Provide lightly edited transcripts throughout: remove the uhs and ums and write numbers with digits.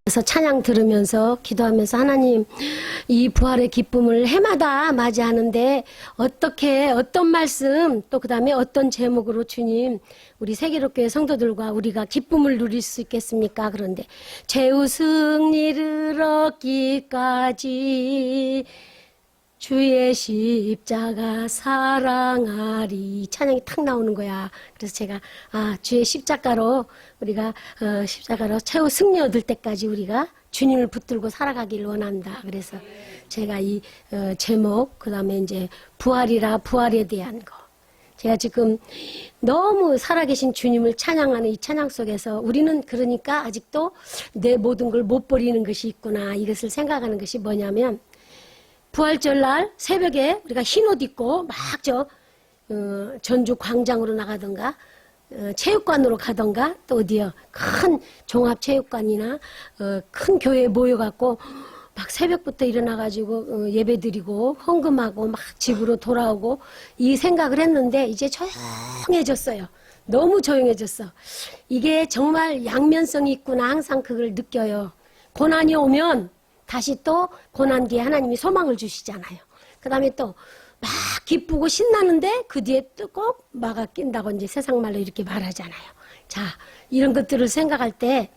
그래서 찬양 들으면서 기도하면서 하나님 이 부활의 기쁨을 해마다 맞이하는데 어떻게 어떤 말씀 또 그다음에 어떤 제목으로 주님 우리 세계로교회 성도들과 우리가 기쁨을 누릴 수 있겠습니까? 그런데 최후 승리를 얻기까지 주의 십자가 사랑하리 찬양이 탁 나오는 거야. 그래서 제가 주의 십자가로 우리가 십자가로 최후 승리 얻을 때까지 우리가 주님을 붙들고 살아가길 원한다. 그래서 제가 이 제목 그다음에 이제 부활이라 부활에 대한 거 제가 지금 너무 살아계신 주님을 찬양하는 이 찬양 속에서 우리는 그러니까 아직도 내 모든 걸 못 버리는 것이 있구나. 이것을 생각하는 것이 뭐냐면 부활절 날 새벽에 우리가 흰옷 입고 막 전주 광장으로 나가던가 체육관으로 가던가 또 어디요 큰 종합체육관이나 큰 교회에 모여갖고 막 새벽부터 일어나가지고 예배드리고 헌금하고 막 집으로 돌아오고 이 생각을 했는데 이제 조용해졌어요. 너무 조용해졌어. 이게 정말 양면성이 있구나. 항상 그걸 느껴요. 고난이 오면 다시 또 고난 뒤에 하나님이 소망을 주시잖아요. 그 다음에 또 막 기쁘고 신나는데 그 뒤에 또 꼭 막아 낀다고 이제 세상 말로 이렇게 말하잖아요. 자, 이런 것들을 생각할 때,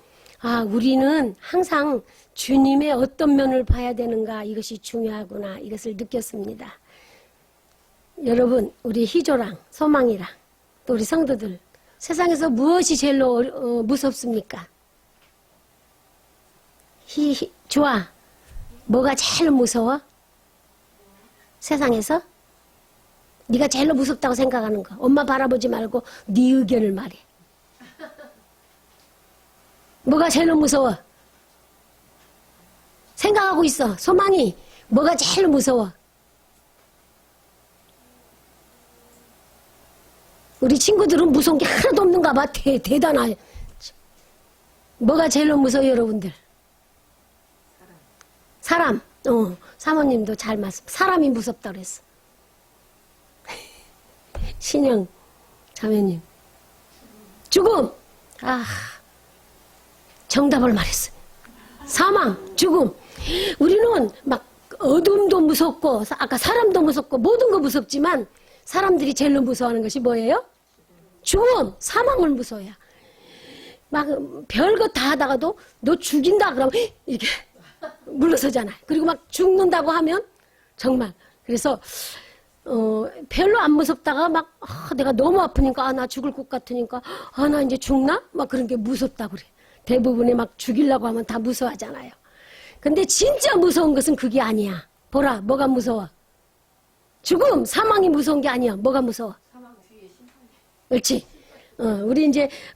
우리는 항상 주님의 어떤 면을 봐야 되는가 이것이 중요하구나 이것을 느꼈습니다. 여러분, 우리 희조랑 소망이랑 또 우리 성도들 세상에서 무엇이 제일로 무섭습니까? 주아, 뭐가 제일 무서워? 세상에서? 네가 제일 무섭다고 생각하는 거. 엄마 바라보지 말고 네 의견을 말해. 뭐가 제일 무서워? 생각하고 있어. 소망이 뭐가 제일 무서워? 우리 친구들은 무서운 게 하나도 없는가 봐. 대단해. 뭐가 제일 무서워요, 여러분들? 사람. 사모님도 잘 말씀. 사람이 무섭다 그랬어. 신영 자매님. 죽음. 정답을 말했어. 사망, 죽음. 우리는 막 어둠도 무섭고 아까 사람도 무섭고 모든 거 무섭지만 사람들이 제일 무서워하는 것이 뭐예요? 죽음, 사망을 무서워해. 막 별거 다 하다가도 너 죽인다 그러면 이렇게 물러서잖아요. 그리고 막 죽는다고 하면 정말 그래서 별로 안 무섭다가 막 내가 너무 아프니까 나 죽을 것 같으니까 나 이제 죽나? 막 그런 게 무섭다고 그래. 대부분의 막 죽이려고 하면 다 무서워하잖아요. 근데 진짜 무서운 것은 그게 아니야. 보라, 뭐가 무서워? 죽음, 사망이 무서운 게 아니야. 뭐가 무서워? 사망 뒤에 심판. 그렇지.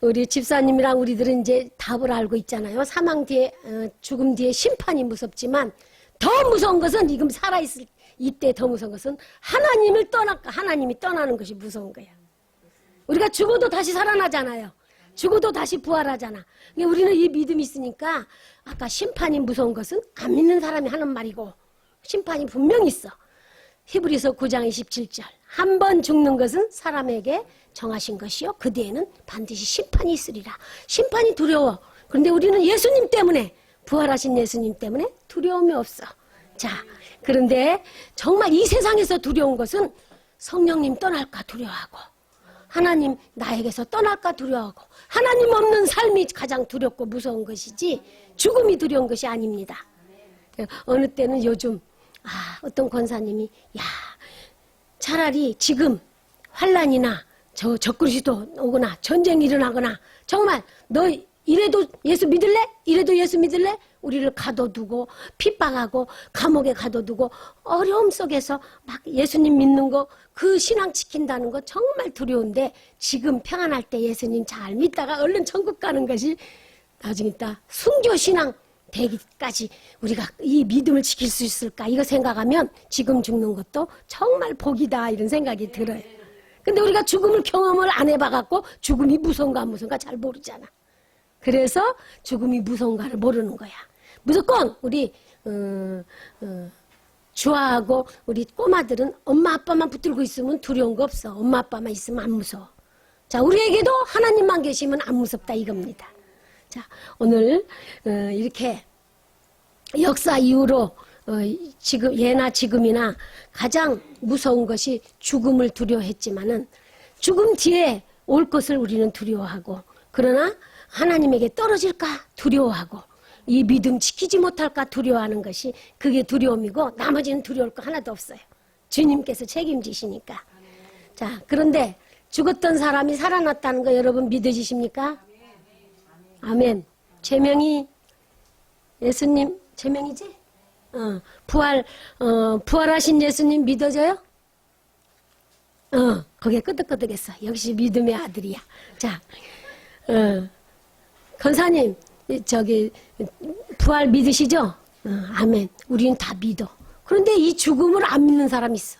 우리 집사님이랑 우리들은 이제 답을 알고 있잖아요. 사망 뒤에, 죽음 뒤에 심판이 무섭지만 더 무서운 것은 지금 살아있을 이때 더 무서운 것은 하나님이 떠나는 것이 무서운 거야. 우리가 죽어도 다시 살아나잖아요. 죽어도 다시 부활하잖아. 그러니까 우리는 이 믿음이 있으니까 아까 심판이 무서운 것은 안 믿는 사람이 하는 말이고 심판이 분명히 있어. 히브리서 9장 27절. 한 번 죽는 것은 사람에게 정하신 것이요. 그 뒤에는 반드시 심판이 있으리라. 심판이 두려워. 그런데 우리는 예수님 때문에 부활하신 예수님 때문에 두려움이 없어. 자, 그런데 정말 이 세상에서 두려운 것은 성령님 떠날까 두려워하고 하나님 나에게서 떠날까 두려워하고 하나님 없는 삶이 가장 두렵고 무서운 것이지 죽음이 두려운 것이 아닙니다. 어느 때는 요즘 어떤 권사님이 차라리 지금 환난이나 적그리스도 오거나 전쟁이 일어나거나 정말 너 이래도 예수 믿을래? 이래도 예수 믿을래? 우리를 가둬두고 핍박하고 감옥에 가둬두고 어려움 속에서 막 예수님 믿는 거 그 신앙 지킨다는 거 정말 두려운데 지금 평안할 때 예수님 잘 믿다가 얼른 천국 가는 것이 나중에 있다 순교 신앙 되기까지 우리가 이 믿음을 지킬 수 있을까 이거 생각하면 지금 죽는 것도 정말 복이다 이런 생각이 들어요. 근데 우리가 죽음을 경험을 안 해봐갖고 죽음이 무서운가 안 무서운가 잘 모르잖아. 그래서 죽음이 무서운가를 모르는 거야. 무조건 우리 주아하고 우리 꼬마들은 엄마 아빠만 붙들고 있으면 두려운 거 없어. 엄마 아빠만 있으면 안 무서워. 자, 우리에게도 하나님만 계시면 안 무섭다 이겁니다. 자, 오늘 이렇게 역사 이후로 지금 예나 지금이나 가장 무서운 것이 죽음을 두려워했지만은 죽음 뒤에 올 것을 우리는 두려워하고 그러나 하나님에게 떨어질까 두려워하고 이 믿음 지키지 못할까 두려워하는 것이 그게 두려움이고 나머지는 두려울 거 하나도 없어요. 주님께서 책임지시니까. 자, 그런데 죽었던 사람이 살아났다는 거 여러분 믿으시십니까? 아멘. 제명이 예수님 제명이지? 부활하신 예수님 믿어져요? 거기에 끄덕끄덕했어. 역시 믿음의 아들이야. 자, 권사님, 저기, 부활 믿으시죠? 아멘. 우리는 다 믿어. 그런데 이 죽음을 안 믿는 사람이 있어.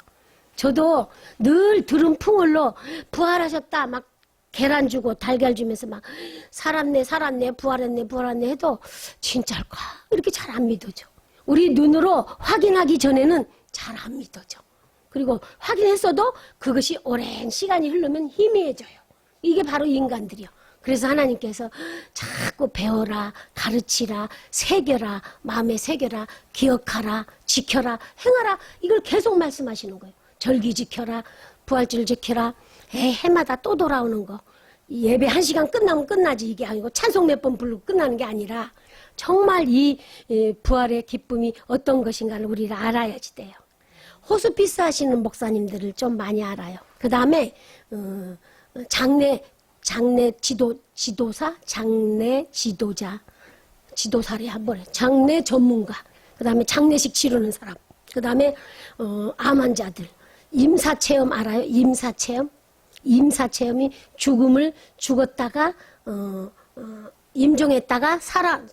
저도 늘 들은 풍월로 부활하셨다. 막 계란 주고 달걀 주면서 막 살았네, 부활했네 해도 진짜일까? 이렇게 잘 안 믿어져. 우리 눈으로 확인하기 전에는 잘 안 믿어져. 그리고 확인했어도 그것이 오랜 시간이 흐르면 희미해져요. 이게 바로 인간들이요. 그래서 하나님께서 자꾸 배워라, 가르치라, 새겨라, 마음에 새겨라, 기억하라, 지켜라, 행하라. 이걸 계속 말씀하시는 거예요. 절기 지켜라, 부활절 지켜라. 해마다 또 돌아오는 거. 예배 1시간 끝나면 끝나지 이게 아니고 찬송 몇 번 부르고 끝나는 게 아니라 정말 이 부활의 기쁨이 어떤 것인가를 우리가 알아야지 돼요. 호스피스 하시는 목사님들을 좀 많이 알아요. 그 다음에 장례 지도사, 장례 지도자, 지도사래 한번 해. 장례 전문가. 그 다음에 장례식 치르는 사람. 그 다음에 암 환자들. 임사체험 알아요? 임사체험이 죽었다가 임종했다가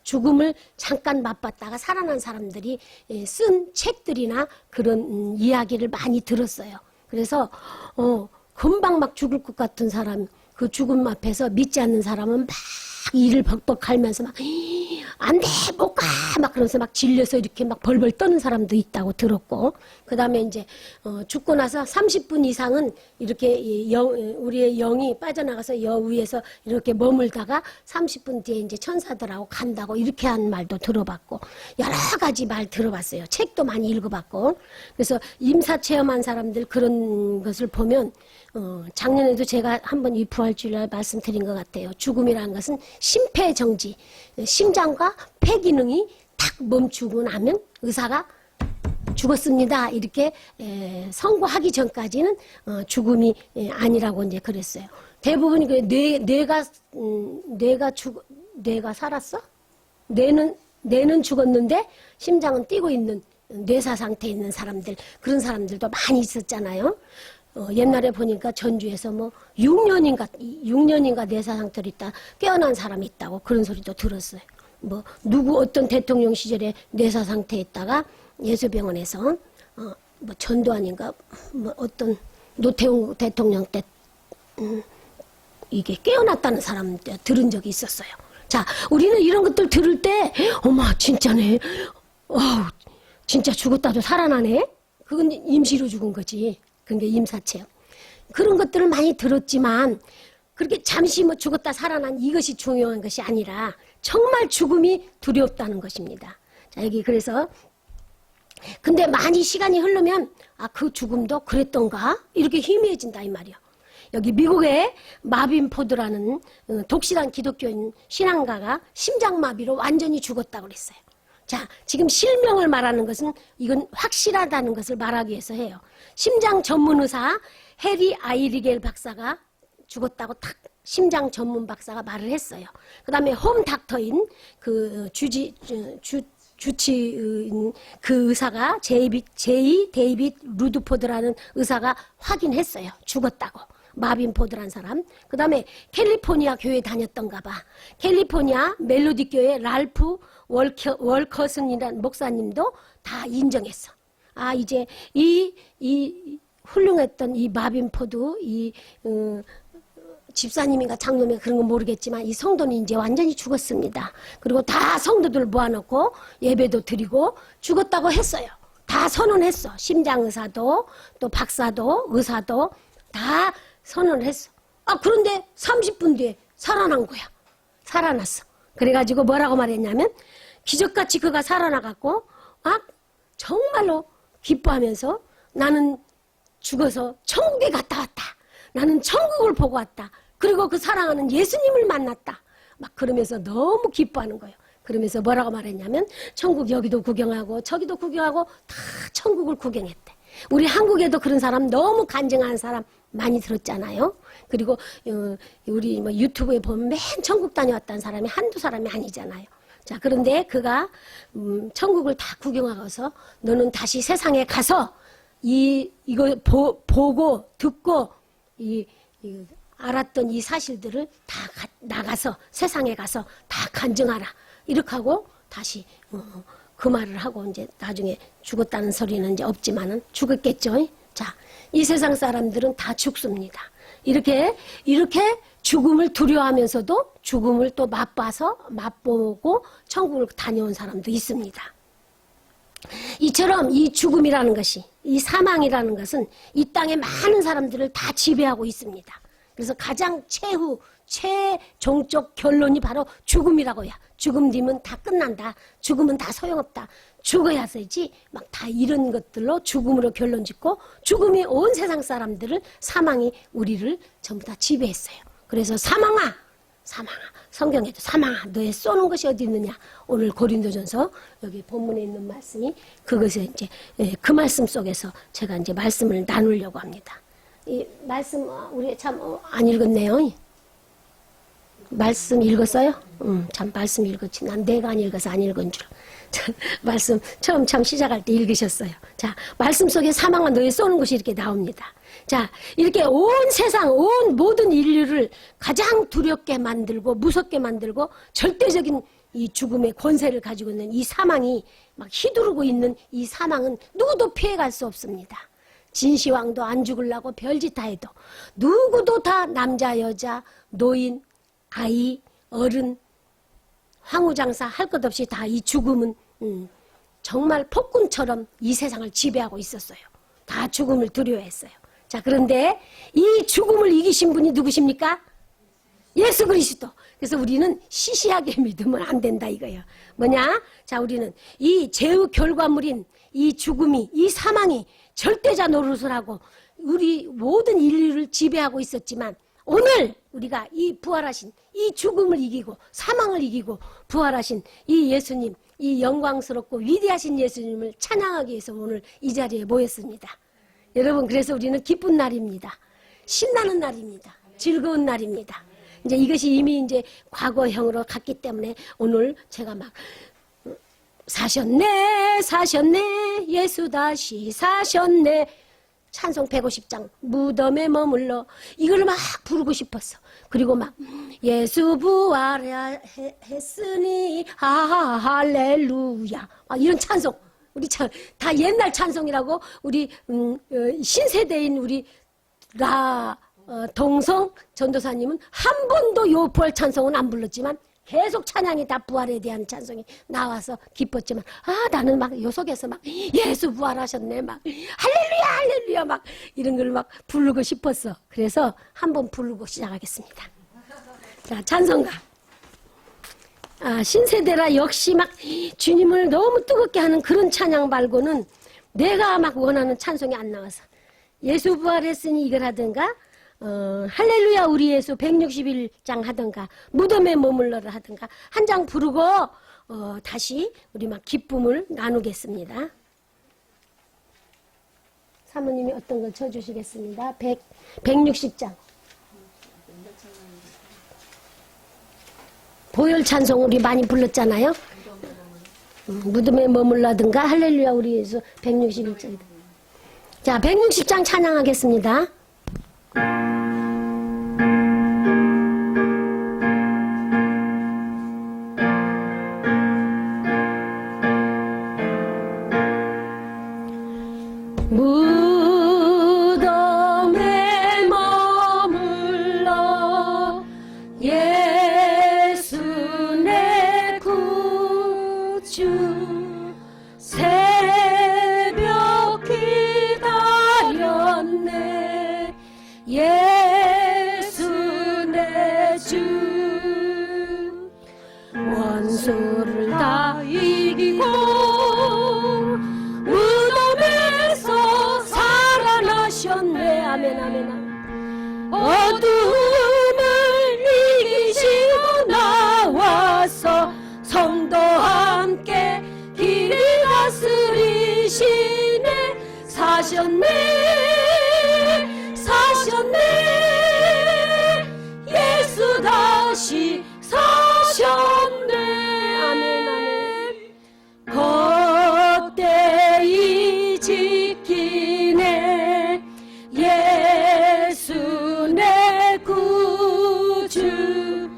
죽음을 잠깐 맛봤다가 살아난 사람들이 쓴 책들이나 그런 이야기를 많이 들었어요. 그래서 금방 막 죽을 것 같은 사람, 그 죽음 앞에서 믿지 않는 사람은 막 이를 벅벅 갈면서 막 안 돼, 못 가! 막 그러면서 막 질려서 이렇게 막 벌벌 떠는 사람도 있다고 들었고, 그 다음에 이제, 죽고 나서 30분 이상은 이렇게 우리의 영이 빠져나가서 여 위에서 이렇게 머물다가 30분 뒤에 이제 천사들하고 간다고 이렇게 한 말도 들어봤고, 여러 가지 말 들어봤어요. 책도 많이 읽어봤고. 그래서 임사 체험한 사람들 그런 것을 보면, 작년에도 제가 한번 이 부활주일날 말씀드린 것 같아요. 죽음이라는 것은 심폐정지, 심장과 폐 기능이 탁 멈추고 나면 의사가 죽었습니다. 이렇게 선고하기 전까지는 죽음이 아니라고 이제 그랬어요. 대부분이 뇌가 살았어? 뇌는 죽었는데 심장은 뛰고 있는 뇌사 상태에 있는 사람들, 그런 사람들도 많이 있었잖아요. 옛날에 보니까 전주에서 뭐 6년인가 뇌사 상태로 있다 깨어난 사람이 있다고 그런 소리도 들었어요. 뭐 어떤 대통령 시절에 뇌사 상태에 있다가 예수병원에서 뭐 전두환인가 뭐 어떤 노태우 대통령 때 이게 깨어났다는 사람 들은 적이 있었어요. 자, 우리는 이런 것들 들을 때 어머 진짜네. 진짜 죽었다도 살아나네. 그건 임시로 죽은 거지. 그게 임사체험. 그런 것들을 많이 들었지만 그렇게 잠시 뭐 죽었다 살아난 이것이 중요한 것이 아니라 정말 죽음이 두렵다는 것입니다. 자, 여기 그래서 근데 많이 시간이 흐르면 그 죽음도 그랬던가 이렇게 희미해진다 이 말이야. 여기 미국의 마빈 포드라는 독실한 기독교인 신앙가가 심장마비로 완전히 죽었다고 그랬어요. 자, 지금 실명을 말하는 것은 이건 확실하다는 것을 말하기 위해서 해요. 심장 전문 의사 해리 아이리겔 박사가 죽었다고 딱 심장 전문 박사가 말을 했어요. 그 다음에 홈 닥터인 그 주치의 그 의사가 제이 데이빗 루드포드라는 의사가 확인했어요. 죽었다고. 마빈 포드란 사람. 그 다음에 캘리포니아 교회 다녔던가 봐. 캘리포니아 멜로디 교회 랄프 월커슨이라는 목사님도 다 인정했어. 이제 이 훌륭했던 이 마빈 포드 집사님인가 장로인가 그런 건 모르겠지만 이 성도는 이제 완전히 죽었습니다. 그리고 다 성도들 모아놓고 예배도 드리고 죽었다고 했어요. 다 선언했어. 심장의사도 또 박사도 의사도 다 선언을 했어. 그런데 30분 뒤에 살아난 거야. 살아났어. 그래가지고 뭐라고 말했냐면 기적같이 그가 살아나갔고 정말로 기뻐하면서 나는 죽어서 천국에 갔다 왔다. 나는 천국을 보고 왔다. 그리고 그 사랑하는 예수님을 만났다. 막 그러면서 너무 기뻐하는 거예요. 그러면서 뭐라고 말했냐면 천국 여기도 구경하고 저기도 구경하고 다 천국을 구경했대. 우리 한국에도 그런 사람 너무 간증하는 사람 많이 들었잖아요. 그리고 우리 뭐 유튜브에 보면 맨 천국 다녀왔다는 사람이 한두 사람이 아니잖아요. 자, 그런데 그가 천국을 다 구경하고서 너는 다시 세상에 가서 이거 보고 듣고 알았던 이 사실들을 다 나가서 세상에 가서 다 간증하라. 이렇게 하고 다시 그 말을 하고 이제 나중에 죽었다는 소리는 이제 없지만은 죽었겠죠. 자, 이 세상 사람들은 다 죽습니다. 이렇게 죽음을 두려워하면서도 죽음을 또 맛보고 천국을 다녀온 사람도 있습니다. 이처럼 이 죽음이라는 것이, 이 사망이라는 것은 이 땅의 많은 사람들을 다 지배하고 있습니다. 그래서 가장 최종적 결론이 바로 죽음이라고요. 죽음 뒤면 다 끝난다. 죽음은 다 소용없다. 죽어야 되지. 막 다 이런 것들로 죽음으로 결론 짓고 죽음이 온 세상 사람들을 사망이 우리를 전부 다 지배했어요. 그래서 사망아 성경에도 사망아 너의 쏘는 것이 어디 있느냐. 오늘 고린도전서 여기 본문에 있는 말씀이 그것에 이제 그 말씀 속에서 제가 이제 말씀을 나누려고 합니다. 이 말씀 우리 참 안 읽었네요. 말씀 읽었어요? 참 말씀 읽었지. 난 내가 안 읽어서 안 읽은 줄. 말씀 처음 참 시작할 때 읽으셨어요. 자, 말씀 속에 사망은 너희 쏘는 것이 이렇게 나옵니다. 자, 이렇게 온 세상, 온 모든 인류를 가장 두렵게 만들고 무섭게 만들고 절대적인 이 죽음의 권세를 가지고 있는 이 사망이 막 휘두르고 있는 이 사망은 누구도 피해갈 수 없습니다. 진시황도 안 죽으려고 별짓 다 해도 누구도 다 남자, 여자, 노인, 아이, 어른, 황후장사 할 것 없이 다 이 죽음은 정말 폭군처럼 이 세상을 지배하고 있었어요. 다 죽음을 두려워했어요. 자, 그런데 이 죽음을 이기신 분이 누구십니까? 예수 그리스도. 그래서 우리는 시시하게 믿으면 안 된다 이거예요. 뭐냐? 자, 우리는 이 죄의 결과물인 이 죽음이, 이 사망이 절대자 노릇을 하고 우리 모든 인류를 지배하고 있었지만 오늘 우리가 이 부활하신 이 죽음을 이기고 사망을 이기고 부활하신 이 예수님, 이 영광스럽고 위대하신 예수님을 찬양하기 위해서 오늘 이 자리에 모였습니다. 여러분, 그래서 우리는 기쁜 날입니다. 신나는 날입니다. 즐거운 날입니다. 이제 이것이 이미 이제 과거형으로 갔기 때문에 오늘 제가 막 사셨네 예수 다시 사셨네 찬송 150장 무덤에 머물러 이걸 막 부르고 싶었어. 그리고 막 예수 부활했으니 할렐루야 이런 찬송 우리 다 옛날 찬송이라고 우리 신세대인 우리 동성 전도사님은 한 번도 요 부활 찬송은 안 불렀지만 계속 찬양이 다 부활에 대한 찬송이 나와서 기뻤지만 나는 막 요 속에서 막 예수 부활하셨네 막 할렐루야 막 이런 걸 막 부르고 싶었어. 그래서 한번 부르고 시작하겠습니다. 자, 찬송가 신세대라 역시 막 주님을 너무 뜨겁게 하는 그런 찬양 말고는 내가 막 원하는 찬송이 안 나와서 예수 부활했으니 이걸 하든가 할렐루야 우리 예수 161장 하든가 무덤에 머물러라 하든가 한 장 부르고 다시 우리 막 기쁨을 나누겠습니다. 사모님이 어떤 걸 쳐주시겠습니다. 160장 보혈 찬송 우리 많이 불렀잖아요. 무덤에 머물러든가 할렐루야 우리 예수 161장. 자, 160장 찬양하겠습니다. 무덤에 머물러 예수 내 구주 새벽 기다렸네 원수를 다 이기고 무덤에서 살아나셨네. 아멘 아멘 아멘. 어둠을 이기시고 나와서 성도와 함께 길을 다스리시네. 사셨네 사셨네 예수 다시 사셨네. 아멘 아멘. 헛되이 지키네 예수 내 구주.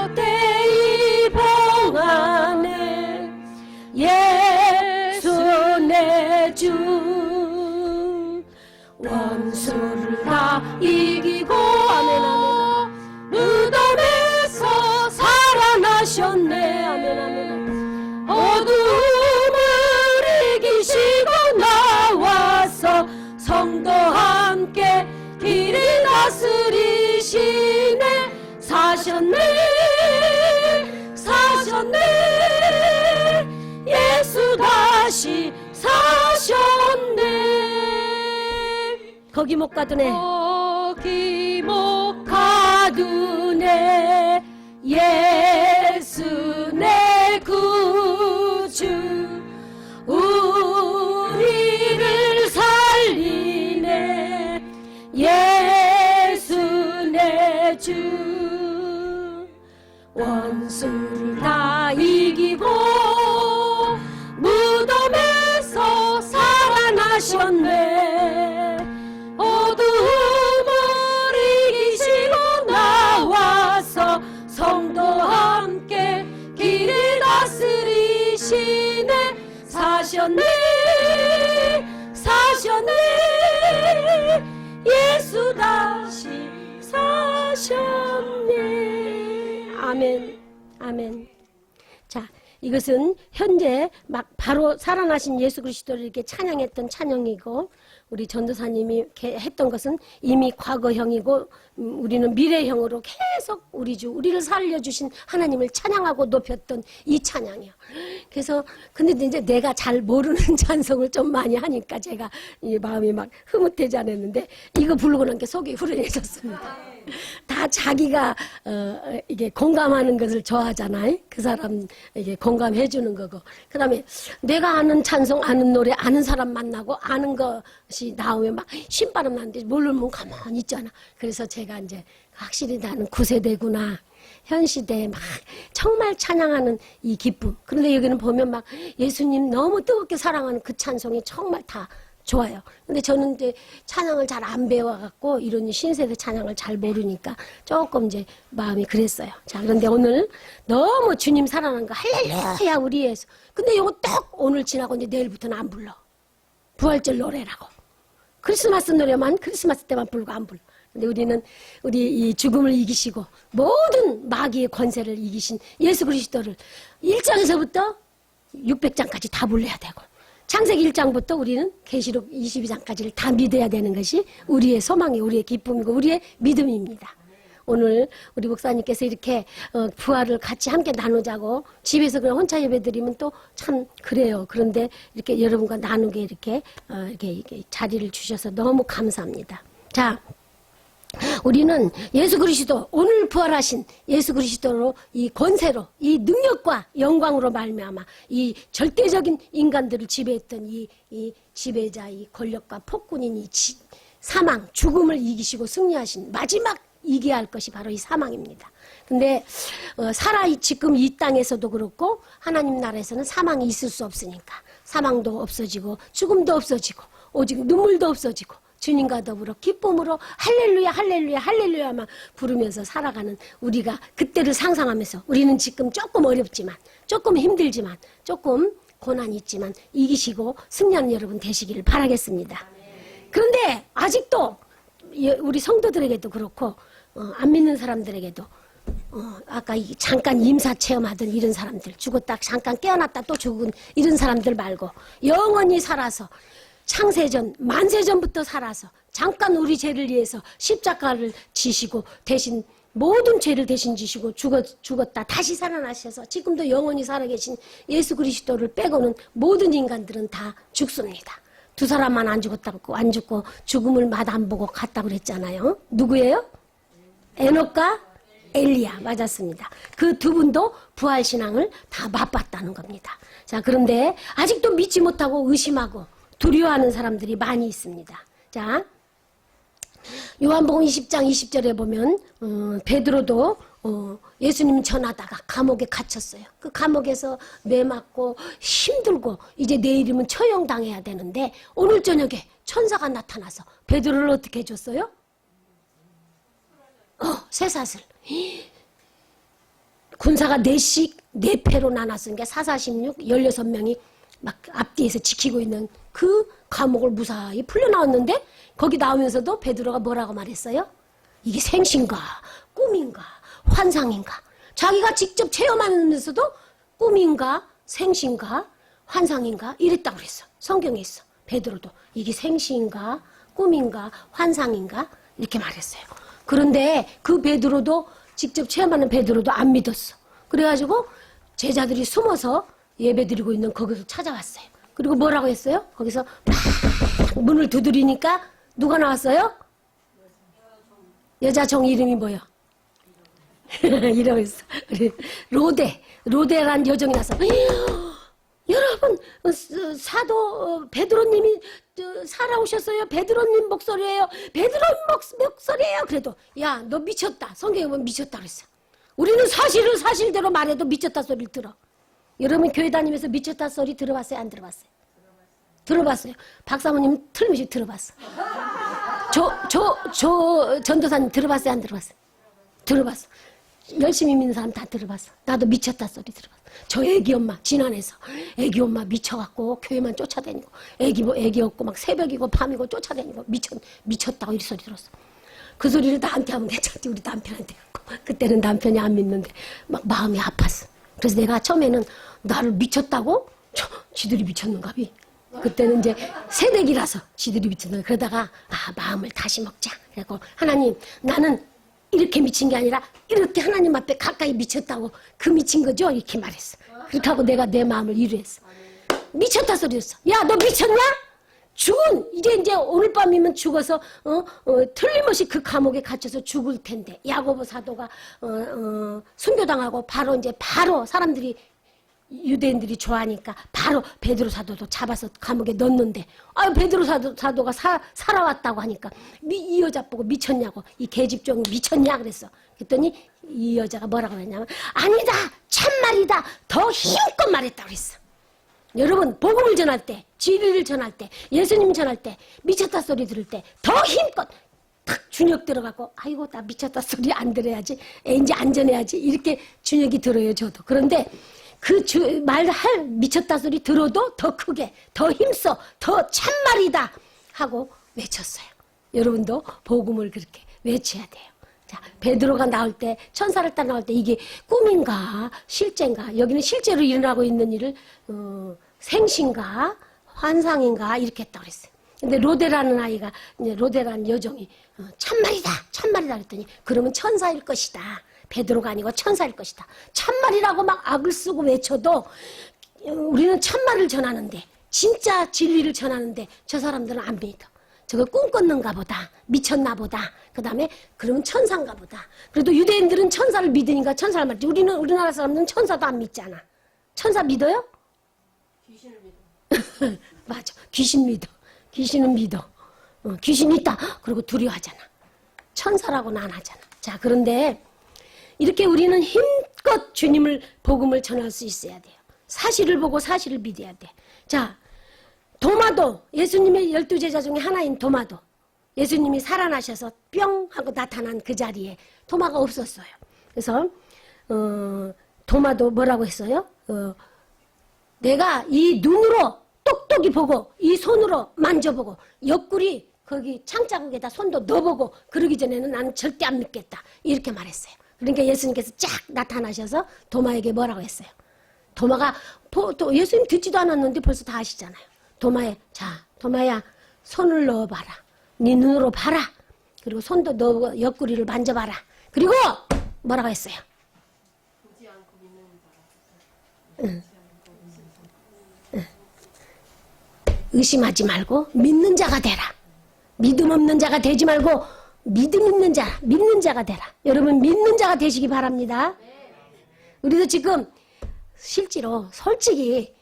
헛되이 봉하네 예수 내 주. 원수를 다 이기고 아멘 아멘 무덤에서 살아나셨네. 아멘 아멘. 어둠을 이기시고 나와서 성도와 함께 길을 다스리시네. 사셨네 사셨네 예수 다시 사셨네. 거기 못 가두네. 거기 못 가두네 예수 내 구주. 우리를 살리네 예수 내 주. 원수를 다 이기고 무덤에서 살아나셨네. 어둠을 이기시고 나와서 성도와 함께 길을 다스리시네. 사셨네 사셨네 예수 다시 사셨네. 아멘 아멘. 자, 이것은 현재 막 바로 살아나신 예수 그리스도를 이렇게 찬양했던 찬양이고, 우리 전도사님이 이렇게 했던 것은 이미 과거형이고, 우리는 미래형으로 계속 우리 주, 우리를 살려주신 하나님을 찬양하고 높였던 이 찬양이요. 그래서 근데 이제 내가 잘 모르는 찬송을 좀 많이 하니까 제가 이 마음이 막 흐뭇하지 않았는데, 이거 부르고 난 게 속이 후련해졌습니다. 다 자기가 이게 공감하는 것을 좋아하잖아요. 그 사람 이게 공감해 주는 거고, 그 다음에 내가 아는 찬송, 아는 노래, 아는 사람 만나고 아는 것이 나오면 막 신바람 나는데 모르면 가만히 있잖아. 그래서 제가 이제 확실히 나는 9세대구나, 현 시대에 막 정말 찬양하는 이 기쁨. 그런데 여기는 보면 막 예수님 너무 뜨겁게 사랑하는 그 찬송이 정말 다 좋아요. 근데 저는 이제 찬양을 잘 안 배워갖고 이런 신세대 찬양을 잘 모르니까 조금 이제 마음이 그랬어요. 자, 그런데 오늘 너무 주님 사랑하는 거 할렐루야 우리 예수. 근데 이거 딱 오늘 지나고 이제 내일부터는 안 불러. 부활절 노래라고. 크리스마스 노래만 크리스마스 때만 부르고 안 불러. 근데 우리는 우리 이 죽음을 이기시고 모든 마귀의 권세를 이기신 예수 그리스도를 1장에서부터 600장까지 다 불러야 되고, 창세기 1장부터 우리는 계시록 22장까지를 다 믿어야 되는 것이 우리의 소망이, 우리의 기쁨이고 우리의 믿음입니다. 오늘 우리 목사님께서 이렇게 부활을 같이 함께 나누자고 집에서 그냥 혼자 예배드리면 또 참 그래요. 그런데 이렇게 여러분과 나누게 이렇게 자리를 주셔서 너무 감사합니다. 자, 우리는 예수 그리스도, 오늘 부활하신 예수 그리스도로 이 권세로, 이 능력과 영광으로 말미암아 이 절대적인 인간들을 지배했던 이 지배자, 이 권력과 폭군인 이 사망, 죽음을 이기시고 승리하신, 마지막 이겨야 할 것이 바로 이 사망입니다. 근데 지금 이 땅에서도 그렇고 하나님 나라에서는 사망이 있을 수 없으니까 사망도 없어지고 죽음도 없어지고 오직 눈물도 없어지고 주님과 더불어 기쁨으로 할렐루야 할렐루야 할렐루야만 부르면서 살아가는 우리가 그때를 상상하면서, 우리는 지금 조금 어렵지만, 조금 힘들지만, 조금 고난이 있지만 이기시고 승리하는 여러분 되시기를 바라겠습니다. 그런데 아직도 우리 성도들에게도 그렇고 안 믿는 사람들에게도 아까 잠깐 임사 체험하던 이런 사람들, 죽었다 잠깐 깨어났다 또 죽은 이런 사람들 말고 영원히 살아서 창세전, 만세전부터 살아서 잠깐 우리 죄를 위해서 십자가를 지시고 대신 모든 죄를 대신 지시고 죽었다 다시 살아나셔서 지금도 영원히 살아계신 예수 그리스도를 빼고는 모든 인간들은 다 죽습니다. 두 사람만 안 죽었다고 안 죽고 죽음을 맛 안 보고 갔다고 그랬잖아요. 누구예요? 에녹과 엘리야 맞았습니다. 그 두 분도 부활신앙을 다 맛봤다는 겁니다. 자, 그런데 아직도 믿지 못하고 의심하고 두려워하는 사람들이 많이 있습니다. 자, 요한복음 20장 20절에 보면 베드로도 예수님 전하다가 감옥에 갇혔어요. 그 감옥에서 매 맞고 힘들고 이제 내일이면 처형당해야 되는데 오늘 저녁에 천사가 나타나서 베드로를 어떻게 해줬어요? 쇠사슬. 군사가 4씩 4패로 나눴으니까 446 16명이 막 앞뒤에서 지키고 있는 그 감옥을 무사히 풀려나왔는데 거기 나오면서도 베드로가 뭐라고 말했어요? 이게 생신가 꿈인가 환상인가 자기가 직접 체험하면서도 꿈인가 생신가 환상인가 이랬다고 그랬어. 성경에 있어. 베드로도 이게 생신가 꿈인가 환상인가 이렇게 말했어요. 그런데 그 베드로도 직접 체험하는 베드로도 안 믿었어. 그래가지고 제자들이 숨어서 예배드리고 있는 거기서 찾아왔어요. 그리고 뭐라고 했어요? 거기서 막 문을 두드리니까 누가 나왔어요? 여자 종 이름이 뭐요? 이러고 있어. 로데란 여종이 나서 여러분 사도 베드로님이 살아오셨어요. 베드로님 목소리예요. 베드로님 목소리예요. 그래도 야 너 미쳤다. 성경에 보면 미쳤다 그랬어. 우리는 사실을 사실대로 말해도 미쳤다 소리를 들어. 여러분 교회 다니면서 미쳤다 소리 들어봤어요? 안 들어봤어요? 들어봤어요. 박사모님 틀림없이 들어봤어. 전도사님 들어봤어요? 안 들어봤어요? 들어봤어. 열심히 믿는 사람 다 들어봤어. 나도 미쳤다 소리 들어봤어. 저 애기 엄마 지난해서 애기 엄마 미쳐갖고 교회만 쫓아다니고 애기 없고 막 새벽이고 밤이고 쫓아다니고 미쳤다고 이 소리 들었어. 그 소리를 나한테 하면 괜찮지. 우리 남편한테 했고 그때는 남편이 안 믿는데 막 마음이 아팠어. 그래서 내가 처음에는 나를 미쳤다고? 지들이 미쳤는가비. 그때는 이제 새댁이라서 지들이 미쳤는가. 그러다가 마음을 다시 먹자. 그래서 하나님 나는 이렇게 미친 게 아니라 이렇게 하나님 앞에 가까이 미쳤다고 그 미친 거죠? 이렇게 말했어. 그렇게 하고 내가 내 마음을 위로했어. 미쳤다 소리였어. 야 너 미쳤냐? 죽은 이제 오늘 밤이면 죽어서 틀림없이 그 감옥에 갇혀서 죽을 텐데 야고보 사도가 순교당하고 바로 사람들이 유대인들이 좋아하니까 바로 베드로 사도도 잡아서 감옥에 넣었는데 베드로 사도가 살아왔다고 하니까 이 여자 보고 미쳤냐고 이 계집종 미쳤냐 그랬어. 그랬더니 이 여자가 뭐라고 그랬냐면 아니다 참말이다 더 힘껏 말했다고 그랬어. 여러분 복음을 전할 때 진리를 전할 때 예수님 전할 때 미쳤다 소리 들을 때 더 힘껏 탁 준혁 들어가고 아이고 나 미쳤다 소리 안 들어야지 이제 안전해야지 이렇게 준혁이 들어요. 저도. 그런데 말할 미쳤다 소리 들어도 더 크게 더 힘써 더 참말이다 하고 외쳤어요. 여러분도 복음을 그렇게 외쳐야 돼요. 자, 베드로가 나올 때 천사를 따라 나올 때 이게 꿈인가 실제인가 여기는 실제로 일어나고 있는 일을 생신가 환상인가 이렇게 했다고 그랬어요. 근데 로데라는 아이가 로데라는 여종이 참말이다 그랬더니 그러면 천사일 것이다. 베드로가 아니고 천사일 것이다. 참말이라고 막 악을 쓰고 외쳐도 우리는 참말을 전하는데 진짜 진리를 전하는데 저 사람들은 안 믿어. 저거 꿈 꿨는가 보다. 미쳤나 보다. 그 다음에 그러면 천사인가 보다. 그래도 유대인들은 천사를 믿으니까 천사를 믿지. 우리나라 사람들은 천사도 안 믿잖아. 천사 믿어요? 귀신을 믿어. 맞아. 귀신 믿어. 귀신은 믿어. 귀신이 있다. 그리고 두려워하잖아. 천사라고는 안 하잖아. 자, 그런데 이렇게 우리는 힘껏 주님을 복음을 전할 수 있어야 돼요. 사실을 보고 사실을 믿어야 돼. 자, 도마도 예수님의 12제자 중에 하나인 도마도 예수님이 살아나셔서 뿅 하고 나타난 그 자리에 도마가 없었어요. 그래서 도마도 뭐라고 했어요? 내가 이 눈으로 똑똑히 보고 이 손으로 만져보고 옆구리 거기 창자국에다 손도 넣어보고 그러기 전에는 나는 절대 안 믿겠다. 이렇게 말했어요. 그러니까 예수님께서 쫙 나타나셔서 도마에게 뭐라고 했어요? 도마가 또 예수님 듣지도 않았는데 벌써 다 아시잖아요. 도마야 손을 넣어봐라. 네 눈으로 봐라. 그리고 손도 넣고 옆구리를 만져봐라. 그리고 뭐라고 했어요? 보지 않고 믿는 자. 의심하지 말고 믿는 자가 되라. 믿음 없는 자가 되지 말고 믿음 있는 자, 믿는 자가 되라. 여러분 믿는 자가 되시기 바랍니다. 우리도 지금 실제로 솔직히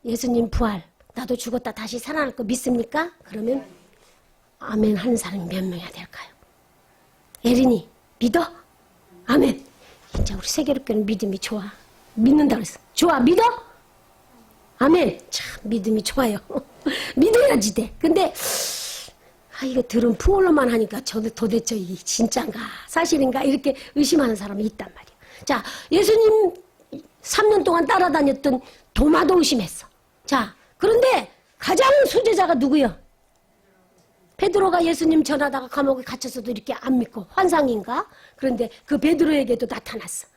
예수님 부활, 나도 죽었다 다시 살아날 거 믿습니까? 그러면 아멘 하는 사람이 몇 명이나 될까요? 예린이 믿어? 아멘. 진짜 우리 세계롭게는 믿음이 좋아. 믿는다 그랬어. 좋아, 믿어? 아멘. 참 믿음이 좋아요. 믿어야지 돼. 근데 이거 들은 풍월로만 하니까 저도 도대체 이게 진짠가 사실인가 이렇게 의심하는 사람이 있단 말이야. 자, 예수님 3년 동안 따라다녔던 도마도 의심했어. 자, 그런데 가장 수제자가 누구요? 베드로가 예수님 전하다가 감옥에 갇혀서도 이렇게 안 믿고 환상인가? 그런데 그 베드로에게도 나타났어.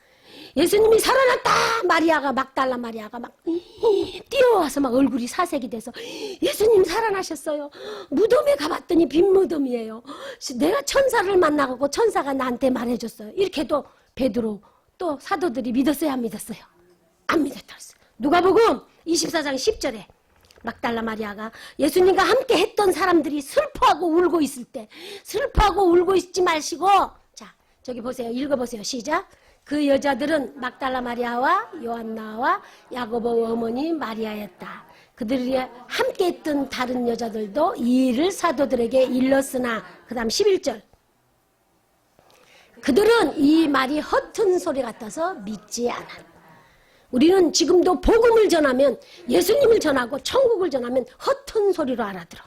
예수님이 살아났다! 마리아가 막달라 마리아가 막 뛰어와서 막 얼굴이 사색이 돼서 예수님 살아나셨어요. 무덤에 가봤더니 빈 무덤이에요. 내가 천사를 만나고 천사가 나한테 말해줬어요. 이렇게도 베드로 또 사도들이 믿었어요, 안 믿었어요? 안 믿었다 그랬어요. 누가복음 24장 10절에 막달라 마리아가 예수님과 함께 했던 사람들이 슬퍼하고 울고 있을 때 슬퍼하고 울고 있지 마시고 자 저기 보세요. 읽어보세요. 시작. 그 여자들은 막달라 마리아와 요한나와 야고보 어머니 마리아였다. 그들이 함께 했던 다른 여자들도 이 일을 사도들에게 일렀으나 그 다음 11절 그들은 이 말이 허튼 소리 같아서 믿지 않았다. 우리는 지금도 복음을 전하면 예수님을 전하고 천국을 전하면 허튼 소리로 알아들어.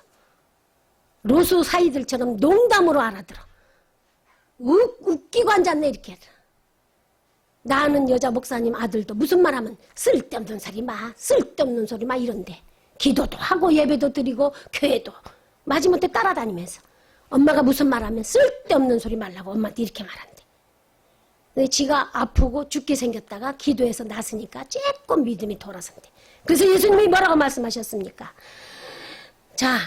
로수 사이들처럼 농담으로 알아들어. 웃기고 앉았네 이렇게. 나는 여자 목사님 아들도 무슨 말하면 쓸데없는 소리 마 쓸데없는 소리 마 이런데 기도도 하고 예배도 드리고 교회도 마지못해 따라다니면서 엄마가 무슨 말하면 쓸데없는 소리 말라고 엄마한테 이렇게 말한대. 근데 지가 아프고 죽게 생겼다가 기도해서 났으니까 조금 믿음이 돌아선대. 그래서 예수님이 뭐라고 말씀하셨습니까? 자,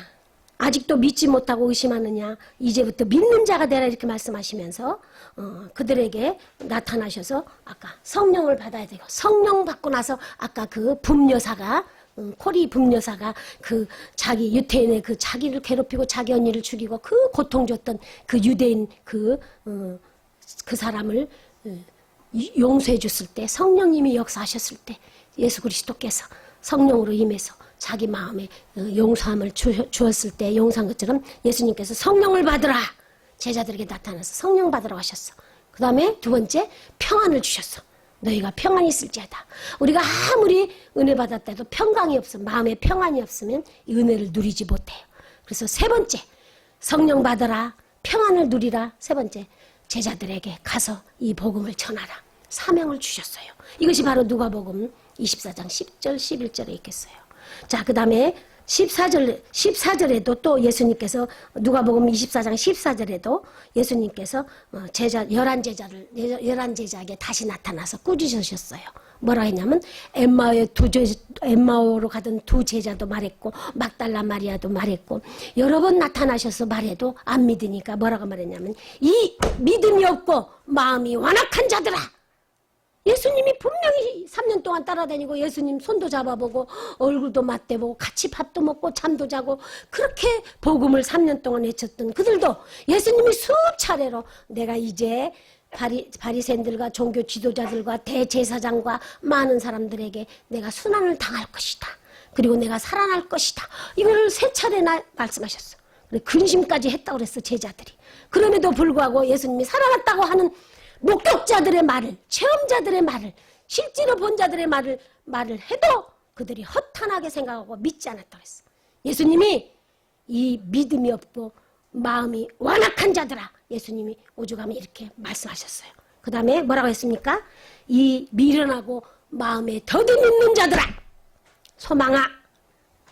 아직도 믿지 못하고 의심하느냐? 이제부터 믿는 자가 되라 이렇게 말씀하시면서 그들에게 나타나셔서 아까 성령을 받아야 되고 성령 받고 나서 아까 그 분여사가 코리 분여사가 그 자기 유태인의 그 자기를 괴롭히고 자기 언니를 죽이고 그 고통 줬던 그 유대인 그 사람을 용서해 줬을 때 성령님이 역사하셨을 때 예수 그리스도께서 성령으로 임해서 자기 마음에 용서함을 주었을 때 용서한 것처럼 예수님께서 성령을 받으라 제자들에게 나타나서 성령 받으라고 하셨어. 그 다음에 두 번째 평안을 주셨어. 너희가 평안이 있을지어다. 우리가 아무리 은혜 받았다도 평강이 없으면 마음에 평안이 없으면 이 은혜를 누리지 못해요. 그래서 세 번째 성령 받으라 평안을 누리라. 세 번째 제자들에게 가서 이 복음을 전하라. 사명을 주셨어요. 이것이 바로 누가복음 24장 10절 11절에 있겠어요. 자, 그 다음에 14절에도 또 예수님께서 누가복음 24장 14절에도 예수님께서 11 제자에게 다시 나타나서 꾸짖으셨어요. 뭐라 했냐면 엠마오로 가던 두 제자도 말했고 막달라 마리아도 말했고 여러 번 나타나셔서 말해도 안 믿으니까 뭐라고 말했냐면 이 믿음이 없고 마음이 완악한 자들아. 예수님이 분명히 3년 동안 따라다니고 예수님 손도 잡아보고 얼굴도 맞대보고 같이 밥도 먹고 잠도 자고 그렇게 복음을 3년 동안 외쳤던 그들도 예수님이 수차례로 내가 이제 바리새인들과 종교 지도자들과 대제사장과 많은 사람들에게 내가 순환을 당할 것이다. 그리고 내가 살아날 것이다. 이거를 3차례나 말씀하셨어. 근심까지 했다고 그랬어 제자들이. 그럼에도 불구하고 예수님이 살아났다고 하는 목격자들의 말을, 체험자들의 말을, 실제로 본 자들의 말을 해도 그들이 허탄하게 생각하고 믿지 않았다고 했어. 예수님이 이 믿음이 없고 마음이 완악한 자들아. 예수님이 오죽하면 이렇게 말씀하셨어요. 그 다음에 뭐라고 했습니까? 이 미련하고 마음에 더듬 있는 자들아. 소망아.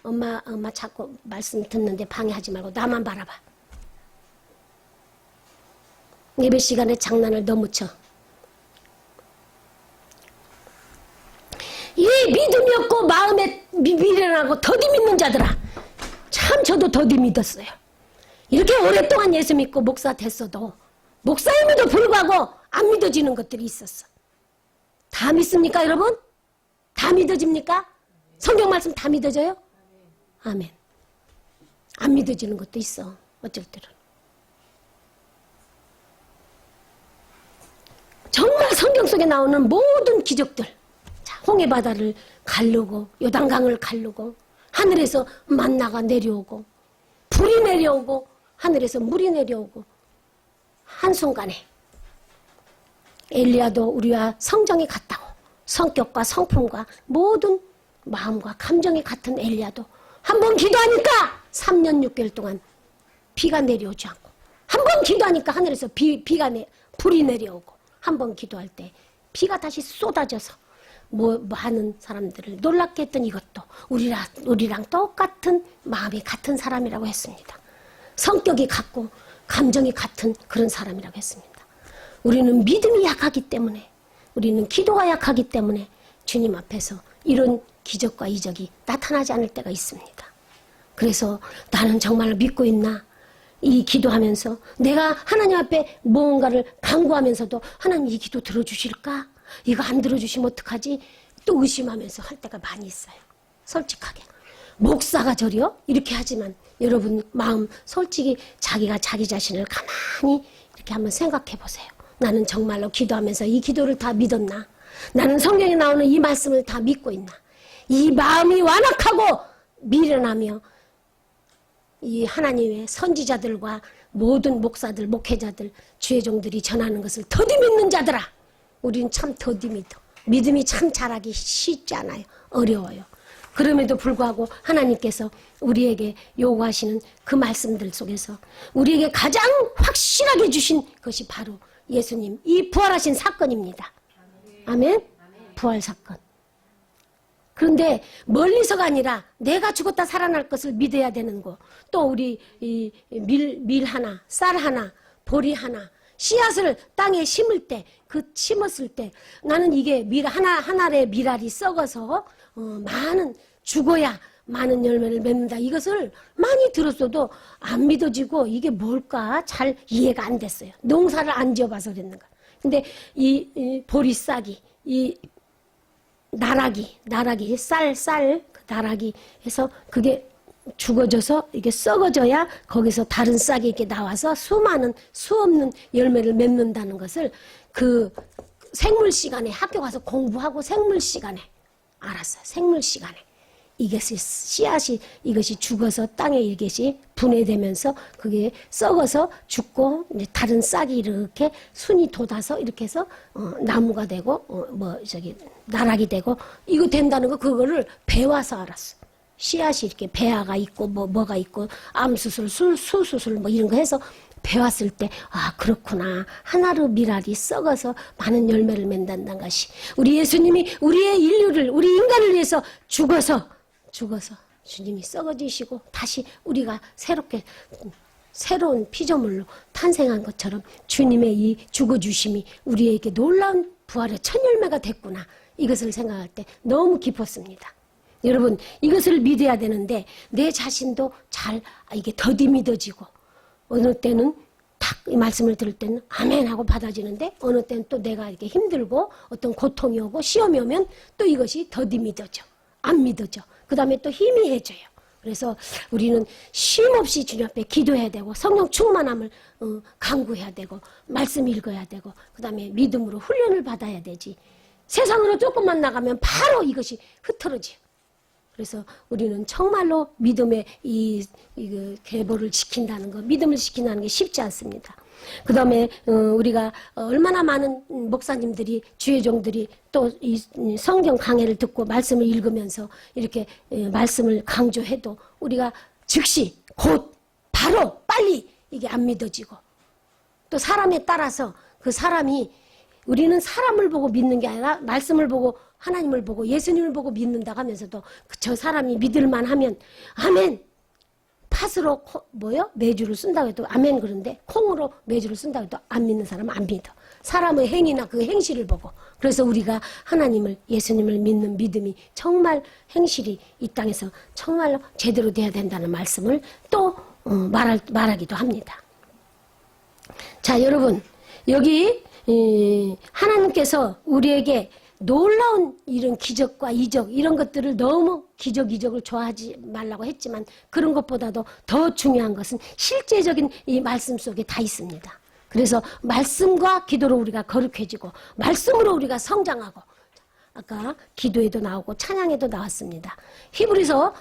엄마 자꾸 말씀 듣는데 방해하지 말고 나만 바라봐. 예배 시간에 장난을 너무 쳐. 이 믿음이 없고 마음에 미련하고 더디 믿는 자들아. 참 저도 더디 믿었어요. 이렇게 오랫동안 예수 믿고 목사 됐어도 목사임에도 불구하고 안 믿어지는 것들이 있었어. 다 믿습니까, 여러분? 다 믿어집니까? 성경 말씀 다 믿어져요? 아멘. 안 믿어지는 것도 있어, 어쩔 때는. 정말 성경 속에 나오는 모든 기적들, 자, 홍해바다를 가르고 요단강을 가르고 하늘에서 만나가 내려오고 불이 내려오고 하늘에서 물이 내려오고 한순간에 엘리야도 우리와 성정이 같다고, 성격과 성품과 모든 마음과 감정이 같은 엘리야도 한 번 기도하니까 3년 6개월 동안 비가 내려오지 않고, 한 번 기도하니까 하늘에서 불이 내려오고, 한 번 기도할 때 비가 다시 쏟아져서 뭐 하는 사람들을 놀랍게 했던 이것도 우리랑 똑같은 마음이 같은 사람이라고 했습니다. 성격이 같고 감정이 같은 그런 사람이라고 했습니다. 우리는 믿음이 약하기 때문에, 우리는 기도가 약하기 때문에 주님 앞에서 이런 기적과 이적이 나타나지 않을 때가 있습니다. 그래서 나는 정말 믿고 있나? 이 기도하면서 내가 하나님 앞에 무언가를 간구하면서도 하나님 이 기도 들어주실까? 이거 안 들어주시면 어떡하지? 또 의심하면서 할 때가 많이 있어요. 솔직하게. 목사가 저리요? 이렇게 하지만 여러분 마음 솔직히 자기가 자기 자신을 가만히 이렇게 한번 생각해 보세요. 나는 정말로 기도하면서 이 기도를 다 믿었나? 나는 성경에 나오는 이 말씀을 다 믿고 있나? 이 마음이 완악하고 미련하며 이 하나님의 선지자들과 모든 목사들, 목회자들, 주의 종들이 전하는 것을 더디 믿는 자들아, 우리는 참 더디 믿어. 믿음이 참 잘하기 쉽지 않아요. 어려워요. 그럼에도 불구하고 하나님께서 우리에게 요구하시는 그 말씀들 속에서 우리에게 가장 확실하게 주신 것이 바로 예수님, 이 부활하신 사건입니다. 아멘? 부활 사건. 그런데 멀리서가 아니라 내가 죽었다 살아날 것을 믿어야 되는 거. 또 우리 밀 하나, 쌀 하나, 보리 하나, 씨앗을 땅에 심을 때, 그 심었을 때 나는 이게 하나의 밀알이 썩어서 많은 죽어야 많은 열매를 맺는다. 이것을 많이 들었어도 안 믿어지고 이게 뭘까 잘 이해가 안 됐어요. 농사를 안 지어봐서 그랬는가. 근데 이 보리싹이, 이 나락이 쌀 나락이 해서 그게 죽어져서 이게 썩어져야 거기서 다른 싹이 이렇게 나와서 수많은 수 없는 열매를 맺는다는 것을 그 생물 시간에 학교 가서 공부하고 생물 시간에 알았어요. 생물 시간에 이것이 씨앗이 이것이 죽어서 땅에 이것이 분해되면서 그게 썩어서 죽고 이제 다른 싹이 이렇게 순이 돋아서 이렇게 해서 나무가 되고 나락이 되고 이거 된다는 거 그거를 배워서 알았어. 씨앗이 이렇게 배아가 있고 뭐가 있고 암수술, 수수술 뭐 이런 거 해서 배웠을 때 아 그렇구나. 하나로 밀알이 썩어서 많은 열매를 맺는다는 것이 우리 예수님이 우리의 인류를 우리 인간을 위해서 죽어서 주님이 썩어지시고 다시 우리가 새로운 피조물로 탄생한 것처럼 주님의 이 죽어주심이 우리에게 놀라운 부활의 첫 열매가 됐구나. 이것을 생각할 때 너무 기뻤습니다. 여러분 이것을 믿어야 되는데 내 자신도 잘 이게 더디 믿어지고 어느 때는 딱 이 말씀을 들을 때는 아멘 하고 받아지는데 어느 때는 또 내가 이렇게 힘들고 어떤 고통이 오고 시험이 오면 또 이것이 더디 믿어져. 안 믿어져. 그 다음에 또 희미해져요. 그래서 우리는 쉼없이 주님 앞에 기도해야 되고 성령 충만함을 간구해야 되고 말씀 읽어야 되고 그 다음에 믿음으로 훈련을 받아야 되지. 세상으로 조금만 나가면 바로 이것이 흐트러져요. 그래서 우리는 정말로 믿음의 계보를 지킨다는 거, 믿음을 지킨다는 게 쉽지 않습니다. 그 다음에 우리가 얼마나 많은 목사님들이 주의 종들이 또 이 성경 강해를 듣고 말씀을 읽으면서 이렇게 말씀을 강조해도 우리가 즉시 곧 바로 빨리 이게 안 믿어지고 또 사람에 따라서 그 사람이 우리는 사람을 보고 믿는 게 아니라 말씀을 보고 하나님을 보고 예수님을 보고 믿는다고 하면서도 저 사람이 믿을만 하면 아멘 팥으로 매주를 쓴다고 해도 아멘 그런데 콩으로 매주를 쓴다고 해도 안 믿는 사람은 안 믿어. 사람의 행위나 그 행실을 보고. 그래서 우리가 하나님을 예수님을 믿는 믿음이 정말 행실이 이 땅에서 정말로 제대로 돼야 된다는 말씀을 또 말하기도 합니다. 자 여러분 여기 하나님께서 우리에게 놀라운 이런 기적과 이적 이런 것들을 너무 기적 이적을 좋아하지 말라고 했지만 그런 것보다도 더 중요한 것은 실제적인 이 말씀 속에 다 있습니다. 그래서 말씀과 기도로 우리가 거룩해지고 말씀으로 우리가 성장하고 아까 기도에도 나오고 찬양에도 나왔습니다. 히브리서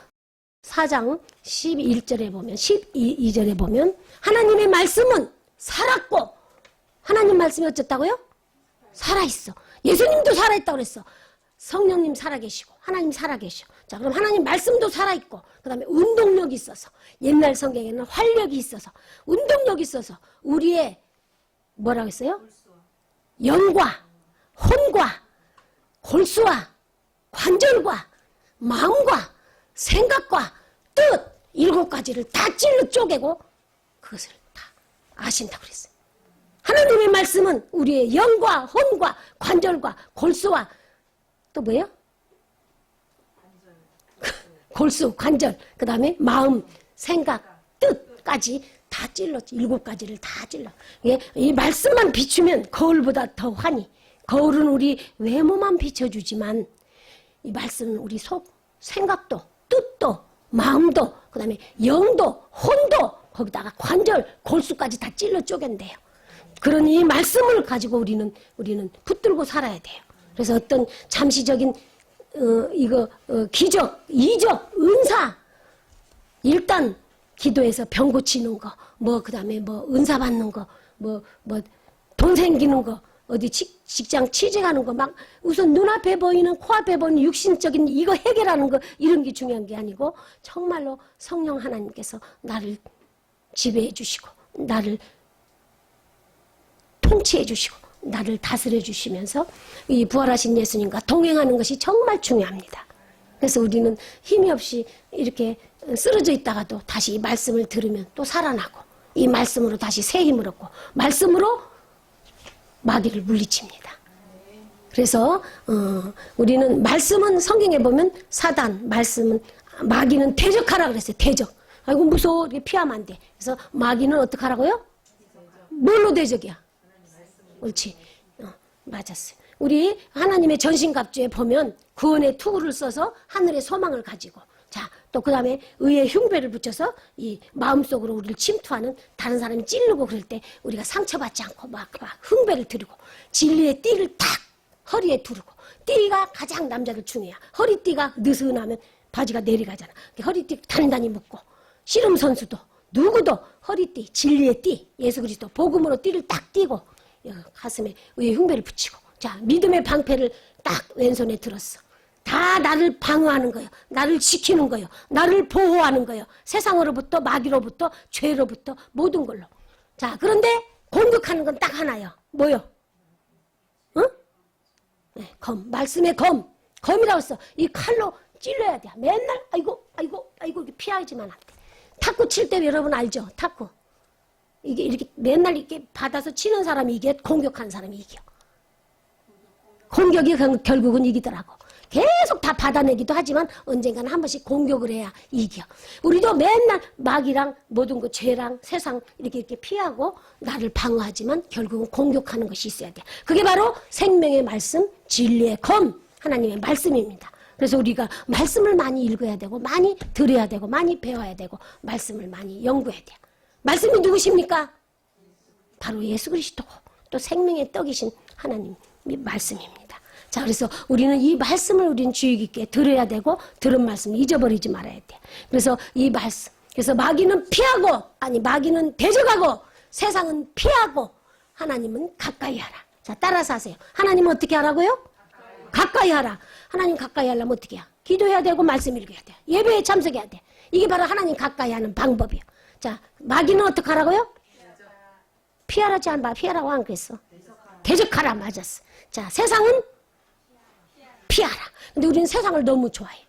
4장 11절에 보면 12절에 보면 하나님의 말씀은 살았고 하나님 말씀이 어쨌다고요? 살아있어. 예수님도 살아있다고 그랬어. 성령님 살아계시고 하나님 살아계셔. 자, 그럼 하나님 말씀도 살아있고 그 다음에 운동력이 있어서 옛날 성경에는 활력이 있어서 운동력이 있어서 우리의 뭐라고 했어요? 영과 혼과 골수와 관절과 마음과 생각과 뜻 7가지를 다 찔러 쪼개고 그것을 다 아신다고 그랬어요. 하나님의 말씀은 우리의 영과 혼과 관절과 골수와 또 뭐예요? 골수, 관절, 그 다음에 마음, 생각, 뜻까지 다 찔렀지. 7가지를 다 찔러. 이 말씀만 비추면 거울보다 더 환히. 거울은 우리 외모만 비춰주지만 이 말씀은 우리 속, 생각도, 뜻도, 마음도, 그 다음에 영도, 혼도, 거기다가 관절, 골수까지 다 찔러 쪼갠대요. 그런 이 말씀을 가지고 우리는 붙들고 살아야 돼요. 그래서 어떤 잠시적인 기적, 이적, 은사 일단 기도해서 병 고치는 거, 그 다음에 은사 받는 거, 돈 생기는 거, 어디 직장 취직하는 거, 막 우선 눈앞에 보이는 코앞에 보이는 육신적인 이거 해결하는 거 이런 게 중요한 게 아니고 정말로 성령 하나님께서 나를 지배해 주시고 나를 통치해 주시고 나를 다스려 주시면서 이 부활하신 예수님과 동행하는 것이 정말 중요합니다. 그래서 우리는 힘이 없이 이렇게 쓰러져 있다가도 다시 이 말씀을 들으면 또 살아나고 이 말씀으로 다시 새 힘을 얻고 말씀으로 마귀를 물리칩니다. 그래서 우리는 말씀은 성경에 보면 사단, 말씀은 마귀는 대적하라 그랬어요. 대적. 아이고 무서워. 이렇게 피하면 안 돼. 그래서 마귀는 어떻게 하라고요? 뭘로 대적이야? 옳지. 맞았어요. 우리 하나님의 전신갑주에 보면 구원의 투구를 써서 하늘의 소망을 가지고 자, 또 그 다음에 의의 흉배를 붙여서 이 마음속으로 우리를 침투하는 다른 사람이 찌르고 그럴 때 우리가 상처받지 않고 막 흉배를 들이고 진리의 띠를 탁 허리에 두르고 띠가 가장 남자들 중요해요. 허리띠가 느슨하면 바지가 내려가잖아. 허리띠 단단히 묶고 씨름 선수도 누구도 허리띠 진리의 띠 예수 그리스도 복음으로 띠를 딱 띠고 가슴에 의의 흉배를 붙이고 자 믿음의 방패를 딱 왼손에 들었어. 다 나를 방어하는 거예요. 나를 지키는 거예요. 나를 보호하는 거예요. 세상으로부터 마귀로부터 죄로부터 모든 걸로. 자 그런데 공격하는 건 딱 하나요. 뭐요? 응? 네, 검. 말씀의 검. 검이라고 했어. 이 칼로 찔러야 돼. 맨날 아이고 이렇게 피하지만 안 돼. 탁구 칠 때 여러분 알죠? 탁구. 이게 이렇게 맨날 이렇게 받아서 치는 사람이 이게 공격하는 사람이 이겨. 공격이 결국은 이기더라고. 계속 다 받아내기도 하지만 언젠가는 한 번씩 공격을 해야 이겨. 우리도 맨날 마귀랑 모든 거 죄랑 세상 이렇게 피하고 나를 방어하지만 결국은 공격하는 것이 있어야 돼. 그게 바로 생명의 말씀, 진리의 검, 하나님의 말씀입니다. 그래서 우리가 말씀을 많이 읽어야 되고 많이 들어야 되고 많이 배워야 되고 말씀을 많이 연구해야 돼요. 말씀이 누구십니까? 바로 예수 그리스도고 또 생명의 떡이신 하나님의 말씀입니다. 자, 그래서 우리는 이 말씀을 우리는 주의 깊게 들어야 되고 들은 말씀을 잊어버리지 말아야 돼. 그래서 이 말씀. 그래서 마귀는 피하고 마귀는 대적하고 세상은 피하고 하나님은 가까이 하라. 자, 따라서 하세요. 하나님은 어떻게 하라고요? 가까이 하라. 하나님 가까이 하려면 어떻게 해야? 기도해야 되고 말씀 읽어야 돼. 예배에 참석해야 돼. 이게 바로 하나님 가까이 하는 방법이에요. 자, 마귀는 어떻게 하라고요? 피하라지 않아. 피하라고 안 그랬어. 대적하라 맞았어. 자, 세상은 피하라. 근데 우리는 세상을 너무 좋아해.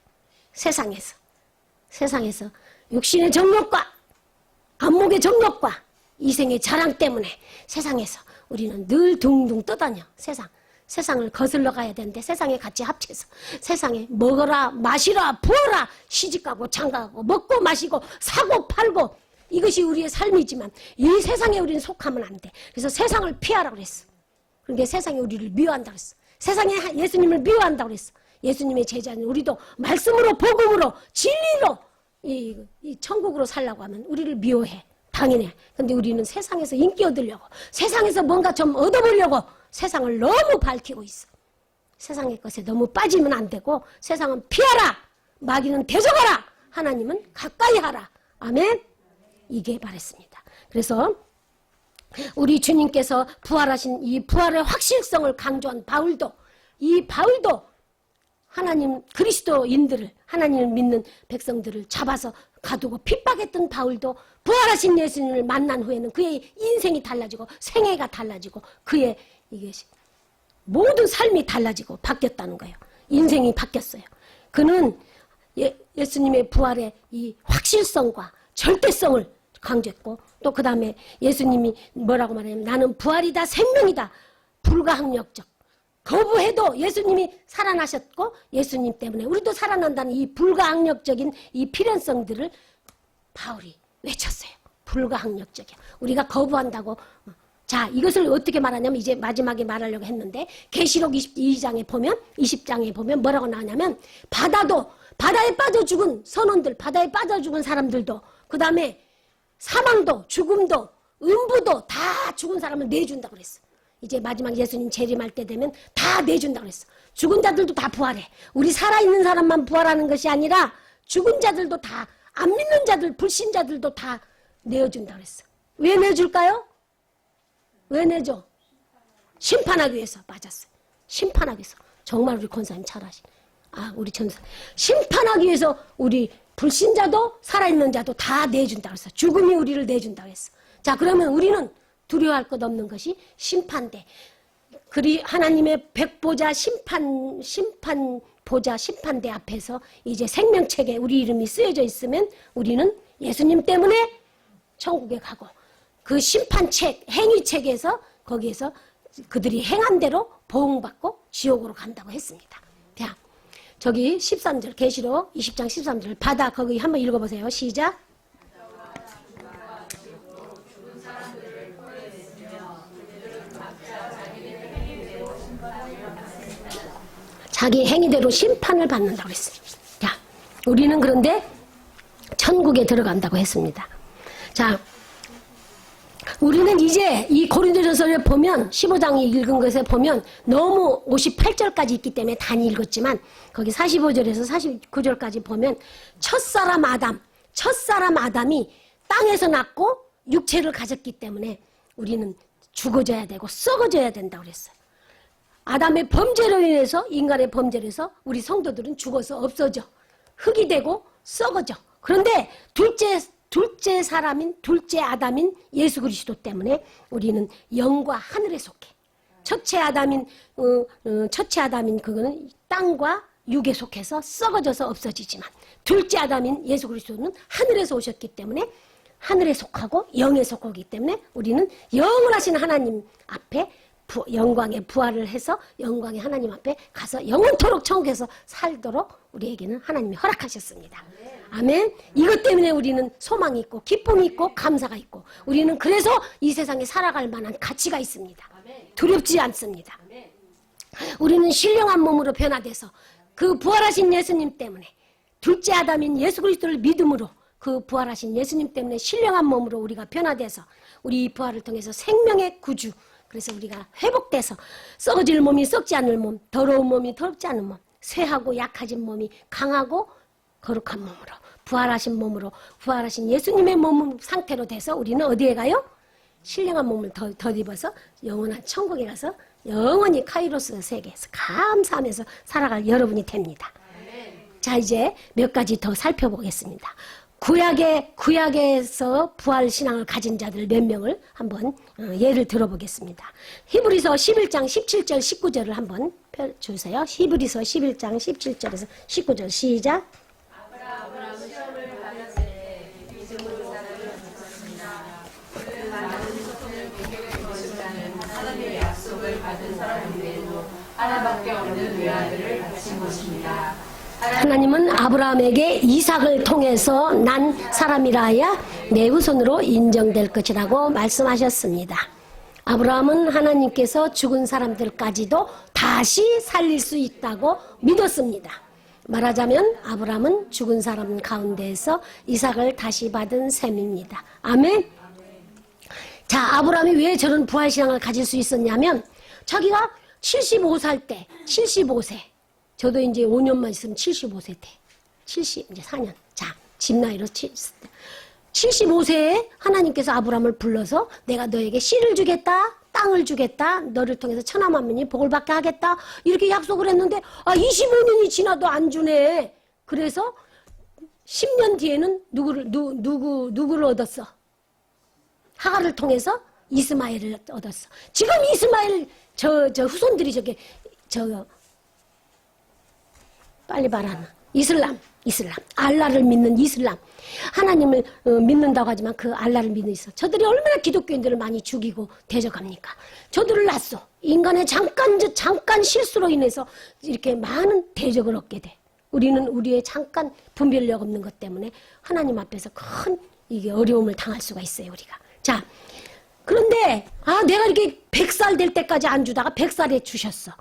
세상에서 육신의 정욕과 안목의 정욕과 이생의 자랑 때문에 세상에서 우리는 늘 둥둥 떠다녀. 세상을 거슬러 가야 되는데 세상에 같이 합쳐서 세상에 먹어라 마시라 부어라 시집가고 장가가고 먹고 마시고 사고 팔고 이것이 우리의 삶이지만 이 세상에 우리는 속하면 안 돼. 그래서 세상을 피하라고 그랬어. 그러니까 세상이 우리를 미워한다고 했어. 세상에 예수님을 미워한다고 그랬어. 예수님의 제자는 우리도 말씀으로 복음으로 진리로 이 천국으로 살라고 하면 우리를 미워해. 당연해. 근데 우리는 세상에서 인기 얻으려고 세상에서 뭔가 좀 얻어보려고 세상을 너무 밝히고 있어. 세상의 것에 너무 빠지면 안 되고 세상은 피하라. 마귀는 대적하라. 하나님은 가까이 하라. 아멘. 이게 바랬습니다. 그래서 우리 주님께서 부활하신 이 부활의 확실성을 강조한 바울도 이 바울도 하나님 그리스도인들을 하나님을 믿는 백성들을 잡아서 가두고 핍박했던 바울도 부활하신 예수님을 만난 후에는 그의 인생이 달라지고 생애가 달라지고 그의 이게 모든 삶이 달라지고 바뀌었다는 거예요. 인생이 바뀌었어요. 그는 예수님의 부활의 이 확실성과 절대성을 강조했고 또 그 다음에 예수님이 뭐라고 말하냐면 나는 부활이다 생명이다 불가항력적 거부해도 예수님이 살아나셨고 예수님 때문에 우리도 살아난다는 이 불가항력적인 이 필연성들을 바울이 외쳤어요. 불가항력적이야. 우리가 거부한다고. 자, 이것을 어떻게 말하냐면 이제 마지막에 말하려고 했는데 계시록 22장에 보면 20장에 보면 뭐라고 나오냐면 바다에 빠져 죽은 선원들 바다에 빠져 죽은 사람들도 그 다음에 사망도 죽음도 음부도 다 죽은 사람을 내준다고 그랬어. 이제 마지막 예수님 재림할 때 되면 다 내준다고 그랬어. 죽은 자들도 다 부활해. 우리 살아있는 사람만 부활하는 것이 아니라 죽은 자들도 다 안 믿는 자들 불신자들도 다 내어준다고 그랬어. 왜 내줄까요? 왜 내줘? 심판하기 위해서. 맞았어요. 심판하기 위해서. 정말 우리 권사님 잘하시네. 우리 전사 심판하기 위해서 우리 불신자도 살아있는 자도 다 내준다고 했어. 죽음이 우리를 내준다고 했어. 자, 그러면 우리는 두려워할 것 없는 것이 심판대. 그리 하나님의 백보자 심판보자 심판대 앞에서 이제 생명책에 우리 이름이 쓰여져 있으면 우리는 예수님 때문에 천국에 가고 그 심판책, 행위책에서 거기에서 그들이 행한 대로 보응받고 지옥으로 간다고 했습니다. 자, 저기 13절 계시록 20장 13절 바다 거기 한번 읽어보세요. 시작. 자기 행위대로 심판을 받는다고 했어요. 자, 우리는 그런데 천국에 들어간다고 했습니다. 자, 우리는 이제 이 고린도전서를 보면 15장이 읽은 것에 보면 너무 58절까지 있기 때문에 단히 읽었지만 거기 45절에서 49절까지 보면 첫사람 아담이 땅에서 났고 육체를 가졌기 때문에 우리는 죽어져야 되고 썩어져야 된다고 그랬어요. 아담의 범죄로 인해서 인간의 범죄로 해서 우리 성도들은 죽어서 없어져 흙이 되고 썩어져. 그런데 둘째 사람인 둘째 아담인 예수 그리스도 때문에 우리는 영과 하늘에 속해. 첫째 아담인 그거는 땅과 육에 속해서 썩어져서 없어지지만 둘째 아담인 예수 그리스도는 하늘에서 오셨기 때문에 하늘에 속하고 영에 속하기 때문에 우리는 영원하신 하나님 앞에 영광의 부활을 해서 영광의 하나님 앞에 가서 영원토록 천국에서 살도록 우리에게는 하나님이 허락하셨습니다. 아멘. 이것 때문에 우리는 소망이 있고 기쁨이 있고 감사가 있고 우리는 그래서 이 세상에 살아갈 만한 가치가 있습니다. 두렵지 않습니다. 우리는 신령한 몸으로 변화돼서 그 부활하신 예수님 때문에 둘째 아담인 예수 그리스도를 믿음으로 그 부활하신 예수님 때문에 신령한 몸으로 우리가 변화돼서 우리 이 부활을 통해서 생명의 구주 그래서 우리가 회복돼서 썩어질 몸이 썩지 않을 몸, 더러운 몸이 더럽지 않은 몸, 쇠하고 약해진 몸이 강하고 거룩한 몸으로 부활하신 몸으로 부활하신 예수님의 몸 상태로 돼서 우리는 어디에 가요? 신령한 몸을 덧입어서 영원한 천국에 가서 영원히 카이로스 세계에서 감사하면서 살아갈 여러분이 됩니다. 자, 이제 몇 가지 더 살펴보겠습니다. 구약에서 부활 신앙을 가진 자들 몇 명을 한번 예를 들어보겠습니다. 히브리서 11장 17절 19절을 한번 펴주세요. 히브리서 11장 17절에서 19절 시작. 아브라함은 시험을 받았으되 믿음으로 사람을 붙였습니다. 그는 많은 소통을 비교해 거듭나는 하나님의 약속을 받은 사람 외에도 하나밖에 없는 외아들을 바친 것입니다. 하나님은 아브라함에게 이삭을 통해서 난 사람이라 하여 내 후손으로 인정될 것이라고 말씀하셨습니다. 아브라함은 하나님께서 죽은 사람들까지도 다시 살릴 수 있다고 믿었습니다. 말하자면 아브라함은 죽은 사람 가운데에서 이삭을 다시 받은 셈입니다. 아멘. 자, 아브라함이 왜 저런 부활신앙을 가질 수 있었냐면 자기가 75살 때 75세 저도 이제 5년만 있으면 75세 때 70 이제 4년 자, 집 나이로 75세에 하나님께서 아브라함을 불러서 내가 너에게 씨를 주겠다, 땅을 주겠다, 너를 통해서 천하 만민이 복을 받게 하겠다 이렇게 약속을 했는데 25년이 지나도 안 주네. 그래서 10년 뒤에는 누구를 얻었어? 하갈을 통해서 이스마엘을 얻었어. 지금 이스마엘 저 후손들이 빨리 말하나 이슬람 알라를 믿는 이슬람 하나님을 믿는다고 하지만 그 알라를 믿는 이슬람 저들이 얼마나 기독교인들을 많이 죽이고 대적합니까? 저들을 놨어. 인간의 잠깐 실수로 인해서 이렇게 많은 대적을 얻게 돼. 우리는 우리의 잠깐 분별력 없는 것 때문에 하나님 앞에서 큰 이게 어려움을 당할 수가 있어요. 우리가. 자, 그런데 내가 이렇게 100살 될 때까지 안 주다가 100살에 주셨어.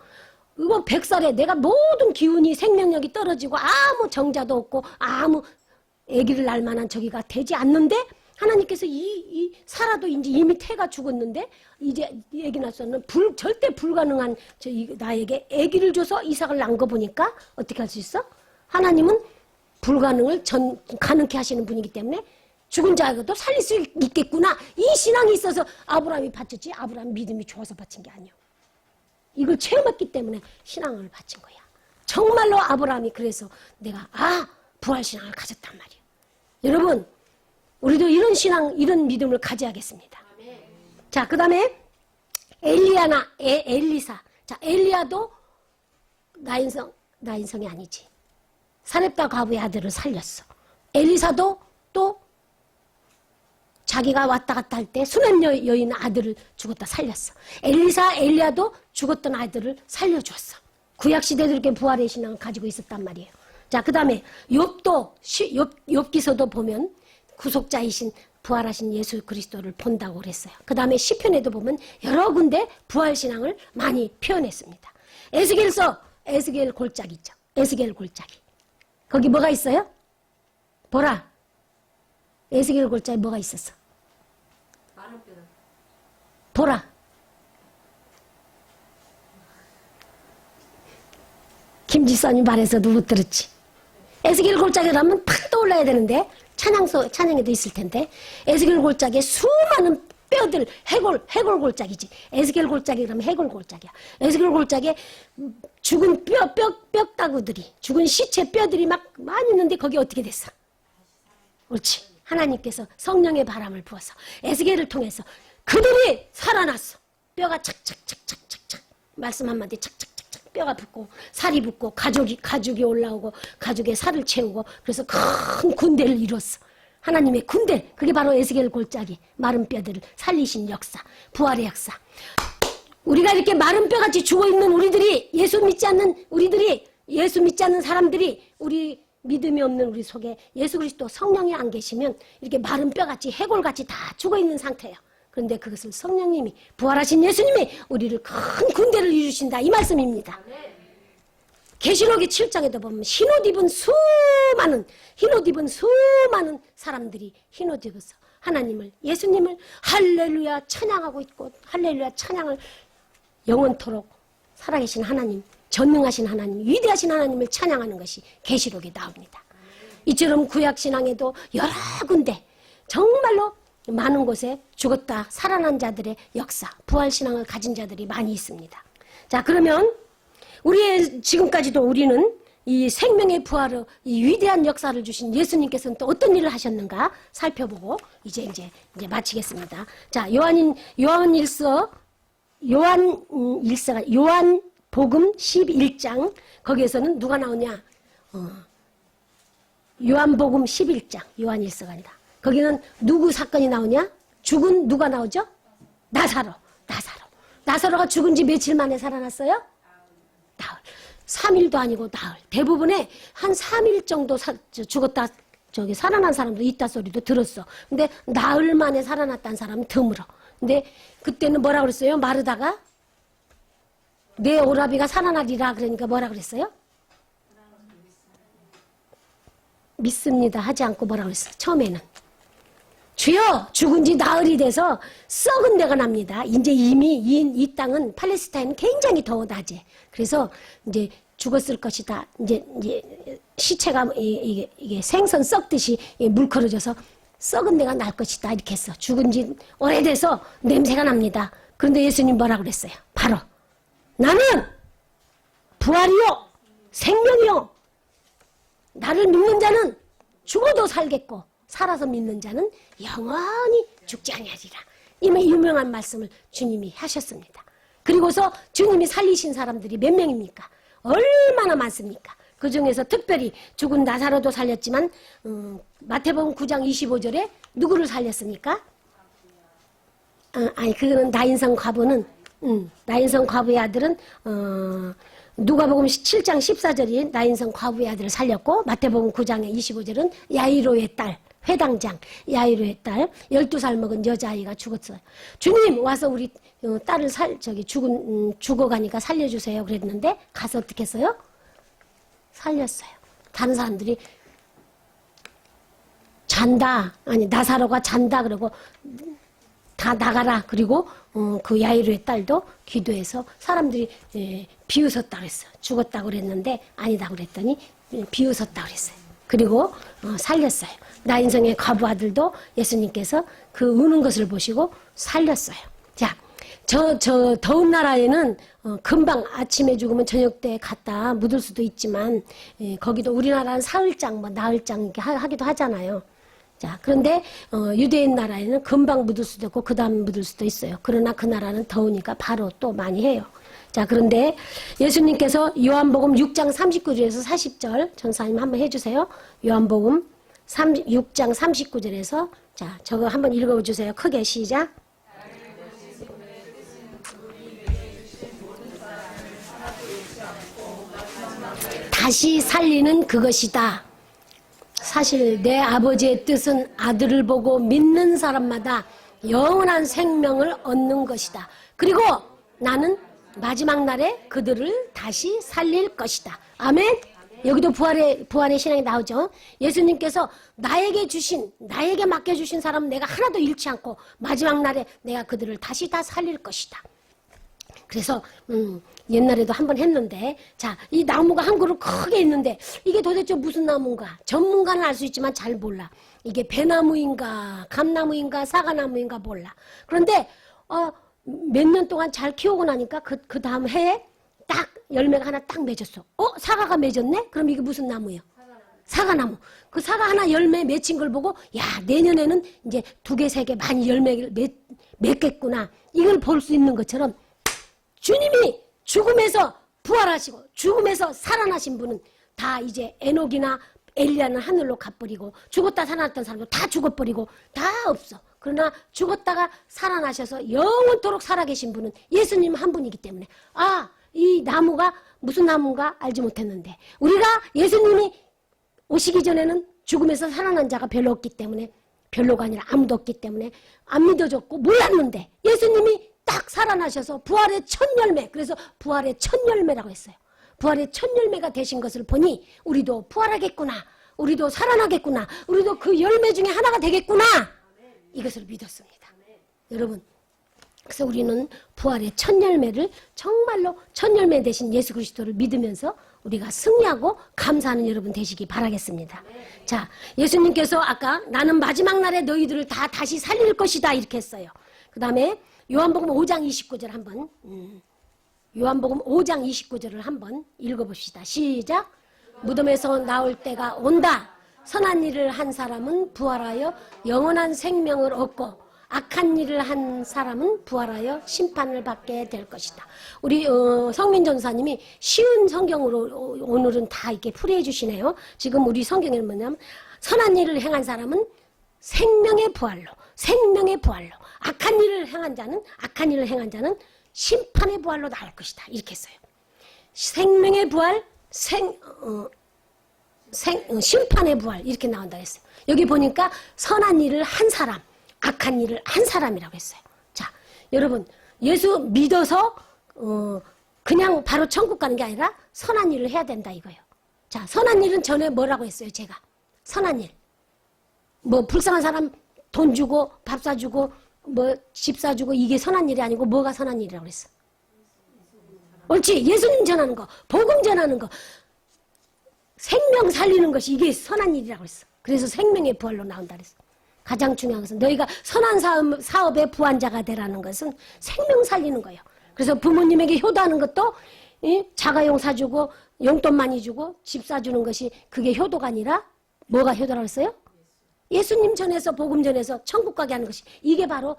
이거 100살에 내가 모든 기운이 생명력이 떨어지고 아무 정자도 없고 아무 아기를 낳을 만한 저기가 되지 않는데 하나님께서 살아도 이제 이미 태가 죽었는데 이제 아기 낳았는 절대 불가능한 나에게 아기를 줘서 이삭을 낳은 거 보니까 어떻게 할 수 있어? 하나님은 불가능을 가능케 하시는 분이기 때문에 죽은 자도 살릴 수 있겠구나. 이 신앙이 있어서 아브라함이 바쳤지 아브라함 믿음이 좋아서 바친 게 아니야. 이걸 체험했기 때문에 신앙을 바친 거야. 정말로 아브라함이 그래서 내가 부활신앙을 가졌단 말이야. 여러분 우리도 이런 신앙 이런 믿음을 가져야겠습니다. 자, 그 다음에 엘리사. 자, 엘리야도 나인성이 아니지. 사렙다 과부의 아들을 살렸어. 엘리사도 또 자기가 왔다 갔다 할 때 수냄 여인 아들을 죽었다 살렸어. 엘리야도 죽었던 아들을 살려주었어. 구약시대도 이렇게 부활의 신앙을 가지고 있었단 말이에요. 자, 그 다음에 욥기서도 보면 구속자이신 부활하신 예수 그리스도를 본다고 그랬어요. 그 다음에 시편에도 보면 여러 군데 부활신앙을 많이 표현했습니다. 에스겔 골짜기 있죠. 에스겔 골짜기. 거기 뭐가 있어요? 보라. 에스겔 골짜기 뭐가 있었어? 보라. 김지선이 말해서도 못 들었지. 에스겔 골짜기라면 팍 떠올라야 되는데 찬양에도 있을 텐데 에스겔 골짜기에 수많은 뼈들 해골 골짜기지. 에스겔 골짜기 그러면 해골 골짜기야. 에스겔 골짜기에 죽은 뼈다구들이 죽은 시체 뼈들이 막 많이 있는데 거기 어떻게 됐어? 옳지. 하나님께서 성령의 바람을 부어서 에스겔을 통해서 그들이 살아났어. 뼈가 착착착착착착 말씀 한마디 착착착착 뼈가 붙고 살이 붙고 가죽이 올라오고 가죽에 살을 채우고 그래서 큰 군대를 이뤘어. 하나님의 군대. 그게 바로 에스겔 골짜기. 마른 뼈들을 살리신 역사. 부활의 역사. 우리가 이렇게 마른 뼈같이 죽어있는 우리들이 예수 믿지 않는 사람들이 우리 믿음이 없는 우리 속에 예수 그리스도 성령이 안 계시면 이렇게 마른 뼈같이 해골같이 다 죽어있는 상태예요. 그런데 그것을 성령님이 부활하신 예수님이 우리를 큰 군대를 이루신다 이 말씀입니다. 계시록의 7장에도 보면 흰옷 입은 수많은 사람들이 흰옷 입어서 하나님을 예수님을 할렐루야 찬양하고 있고 할렐루야 찬양을 영원토록 살아계신 하나님 전능하신 하나님 위대하신 하나님을 찬양하는 것이 계시록에 나옵니다. 이처럼 구약신앙에도 여러 군데 정말로 많은 곳에 죽었다 살아난 자들의 역사 부활신앙을 가진 자들이 많이 있습니다. 자, 그러면 우리의 지금까지도 우리는 이 생명의 부활로 이 위대한 역사를 주신 예수님께서는 또 어떤 일을 하셨는가 살펴보고 이제 마치겠습니다. 자, 요한복음 11장 거기에서는 누가 나오냐? 요한복음 11장 요한일서가 아니라 거기는 누구 사건이 나오냐? 죽은 누가 나오죠? 나사로가 죽은 지 며칠 만에 살아났어요? 나흘. 3일도 아니고 나흘. 대부분의 한 3일 정도 죽었다 살아난 사람도 있다 소리도 들었어. 근데 나흘 만에 살아났다는 사람은 드물어. 근데 그때는 뭐라 그랬어요? 마르다가 내 오라비가 살아나리라 그러니까 뭐라 그랬어요? 믿습니다 하지 않고 뭐라 그랬어요? 처음에는 주여 죽은 지 나흘이 돼서 썩은 데가 납니다. 이제 이미 이 땅은 팔레스타인은 굉장히 더워 낮에. 그래서 이제 죽었을 것이다. 이제 시체가 이게 생선 썩듯이 물커러져서 썩은 데가 날 것이다. 이렇게 했어. 죽은 지 오래돼서 냄새가 납니다. 그런데 예수님 뭐라 그랬어요? 바로 나는 부활이요 생명이요. 나를 믿는 자는 죽어도 살겠고 살아서 믿는 자는 영원히 죽지 아니하리라. 이미 유명한 말씀을 주님이 하셨습니다. 그리고서 주님이 살리신 사람들이 몇 명입니까? 얼마나 많습니까? 그 중에서 특별히 죽은 나사로도 살렸지만 마태복음 9장 25절에 누구를 살렸습니까? 아니 그거는 나인성 과부는 나인성 과부의 아들은 누가복음 7장 14절이 나인성 과부의 아들을 살렸고 마태복음 9장의 25절은 야이로의 딸 회당장 야이로의 딸 12살 먹은 여자아이가 죽었어요. 주님 와서 우리 딸을 죽어가니까 살려주세요 그랬는데 가서 어떻게 했어요? 살렸어요. 다른 사람들이 잔다 아니 나사로가 잔다 그러고 다 나가라 그리고 그 야이로의 딸도 기도해서 사람들이 비웃었다 그랬어요. 죽었다 그랬는데 아니다 그랬더니 비웃었다 그랬어요. 그리고 살렸어요. 나인성의 과부 아들도 예수님께서 그 우는 것을 보시고 살렸어요. 자, 저 더운 나라에는 금방 아침에 죽으면 저녁 때 갔다 묻을 수도 있지만 거기도 우리나라는 사흘장 뭐 나흘장 이렇게 하기도 하잖아요. 자, 그런데 유대인 나라에는 금방 묻을 수도 있고 그 다음 묻을 수도 있어요. 그러나 그 나라는 더우니까 바로 또 많이 해요. 자, 그런데 예수님께서 요한복음 6장 39절에서 40절 전사님 한번 해주세요. 요한복음 6장 39절에서 자, 저거 한번 읽어주세요. 크게 시작. 다시 살리는 그것이다. 사실 내 아버지의 뜻은 아들을 보고 믿는 사람마다 영원한 생명을 얻는 것이다. 그리고 나는 마지막 날에 그들을 다시 살릴 것이다. 아멘. 여기도 부활의 신앙이 나오죠. 예수님께서 나에게 맡겨주신 사람은 내가 하나도 잃지 않고 마지막 날에 내가 그들을 다시 다 살릴 것이다. 그래서 옛날에도 한번 했는데 자, 이 나무가 한 그루 크게 있는데 이게 도대체 무슨 나무인가? 전문가는 알 수 있지만 잘 몰라. 이게 배나무인가 감나무인가 사과나무인가 몰라. 그런데 몇 년 동안 잘 키우고 나니까 그 다음 해에 딱 열매가 하나 딱 맺었어. 사과가 맺었네? 그럼 이게 무슨 나무예요? 사과나무. 그 사과 하나 열매 맺힌 걸 보고 야 내년에는 이제 2개 3개 많이 열매를 맺겠구나. 이걸 볼 수 있는 것처럼 주님이 죽음에서 부활하시고 죽음에서 살아나신 분은 다 이제 에녹이나 엘리야는 하늘로 가버리고 죽었다 살아났던 사람도 다 죽어버리고 다 없어. 그러나 죽었다가 살아나셔서 영원토록 살아계신 분은 예수님 한 분이기 때문에 이 나무가 무슨 나무인가 알지 못했는데 우리가 예수님이 오시기 전에는 죽음에서 살아난 자가 별로 없기 때문에 별로가 아니라 아무도 없기 때문에 안 믿어줬고 몰랐는데 예수님이 딱 살아나셔서 부활의 첫 열매 그래서 부활의 첫 열매라고 했어요. 부활의 첫 열매가 되신 것을 보니 우리도 부활하겠구나. 우리도 살아나겠구나. 우리도 그 열매 중에 하나가 되겠구나. 이것을 믿었습니다. 여러분 그래서 우리는 부활의 첫 열매를 정말로 첫 열매 되신 예수 그리스도를 믿으면서 우리가 승리하고 감사하는 여러분 되시기 바라겠습니다. 자, 예수님께서 아까 나는 마지막 날에 너희들을 다 다시 살릴 것이다 이렇게 했어요. 그 다음에 요한복음 5장 29절 한번 요한복음 5장 29절을 한번 읽어봅시다. 시작. 무덤에서 나올 때가 온다. 선한 일을 한 사람은 부활하여 영원한 생명을 얻고 악한 일을 한 사람은 부활하여 심판을 받게 될 것이다. 우리 성민 전사님이 쉬운 성경으로 오늘은 다 이렇게 풀이해 주시네요. 지금 우리 성경에는 뭐냐면 선한 일을 행한 사람은 생명의 부활로 악한 일을 행한 자는 심판의 부활로 나올 것이다. 이렇게 했어요. 생명의 부활, 심판의 부활 이렇게 나온다 했어요. 여기 보니까 선한 일을 한 사람, 악한 일을 한 사람이라고 했어요. 자, 여러분 예수 믿어서 그냥 바로 천국 가는 게 아니라 선한 일을 해야 된다 이거예요. 자, 선한 일은 전에 뭐라고 했어요? 제가 선한 일. 뭐 불쌍한 사람 돈 주고 밥 사주고 뭐 집 사주고 이게 선한 일이 아니고 뭐가 선한 일이라고 그랬어? 옳지. 예수님 전하는 거, 복음 전하는 거, 생명 살리는 것이 이게 선한 일이라고 했어. 그래서 생명의 부활로 나온다 그랬어. 가장 중요한 것은 너희가 선한 사업의 부한자가 되라는 것은 생명 살리는 거예요. 그래서 부모님에게 효도하는 것도 자가용 사주고 용돈 많이 주고 집 사주는 것이 그게 효도가 아니라 뭐가 효도라고 했어요? 예수님 전에서 복음 전에서 천국 가게 하는 것이 이게 바로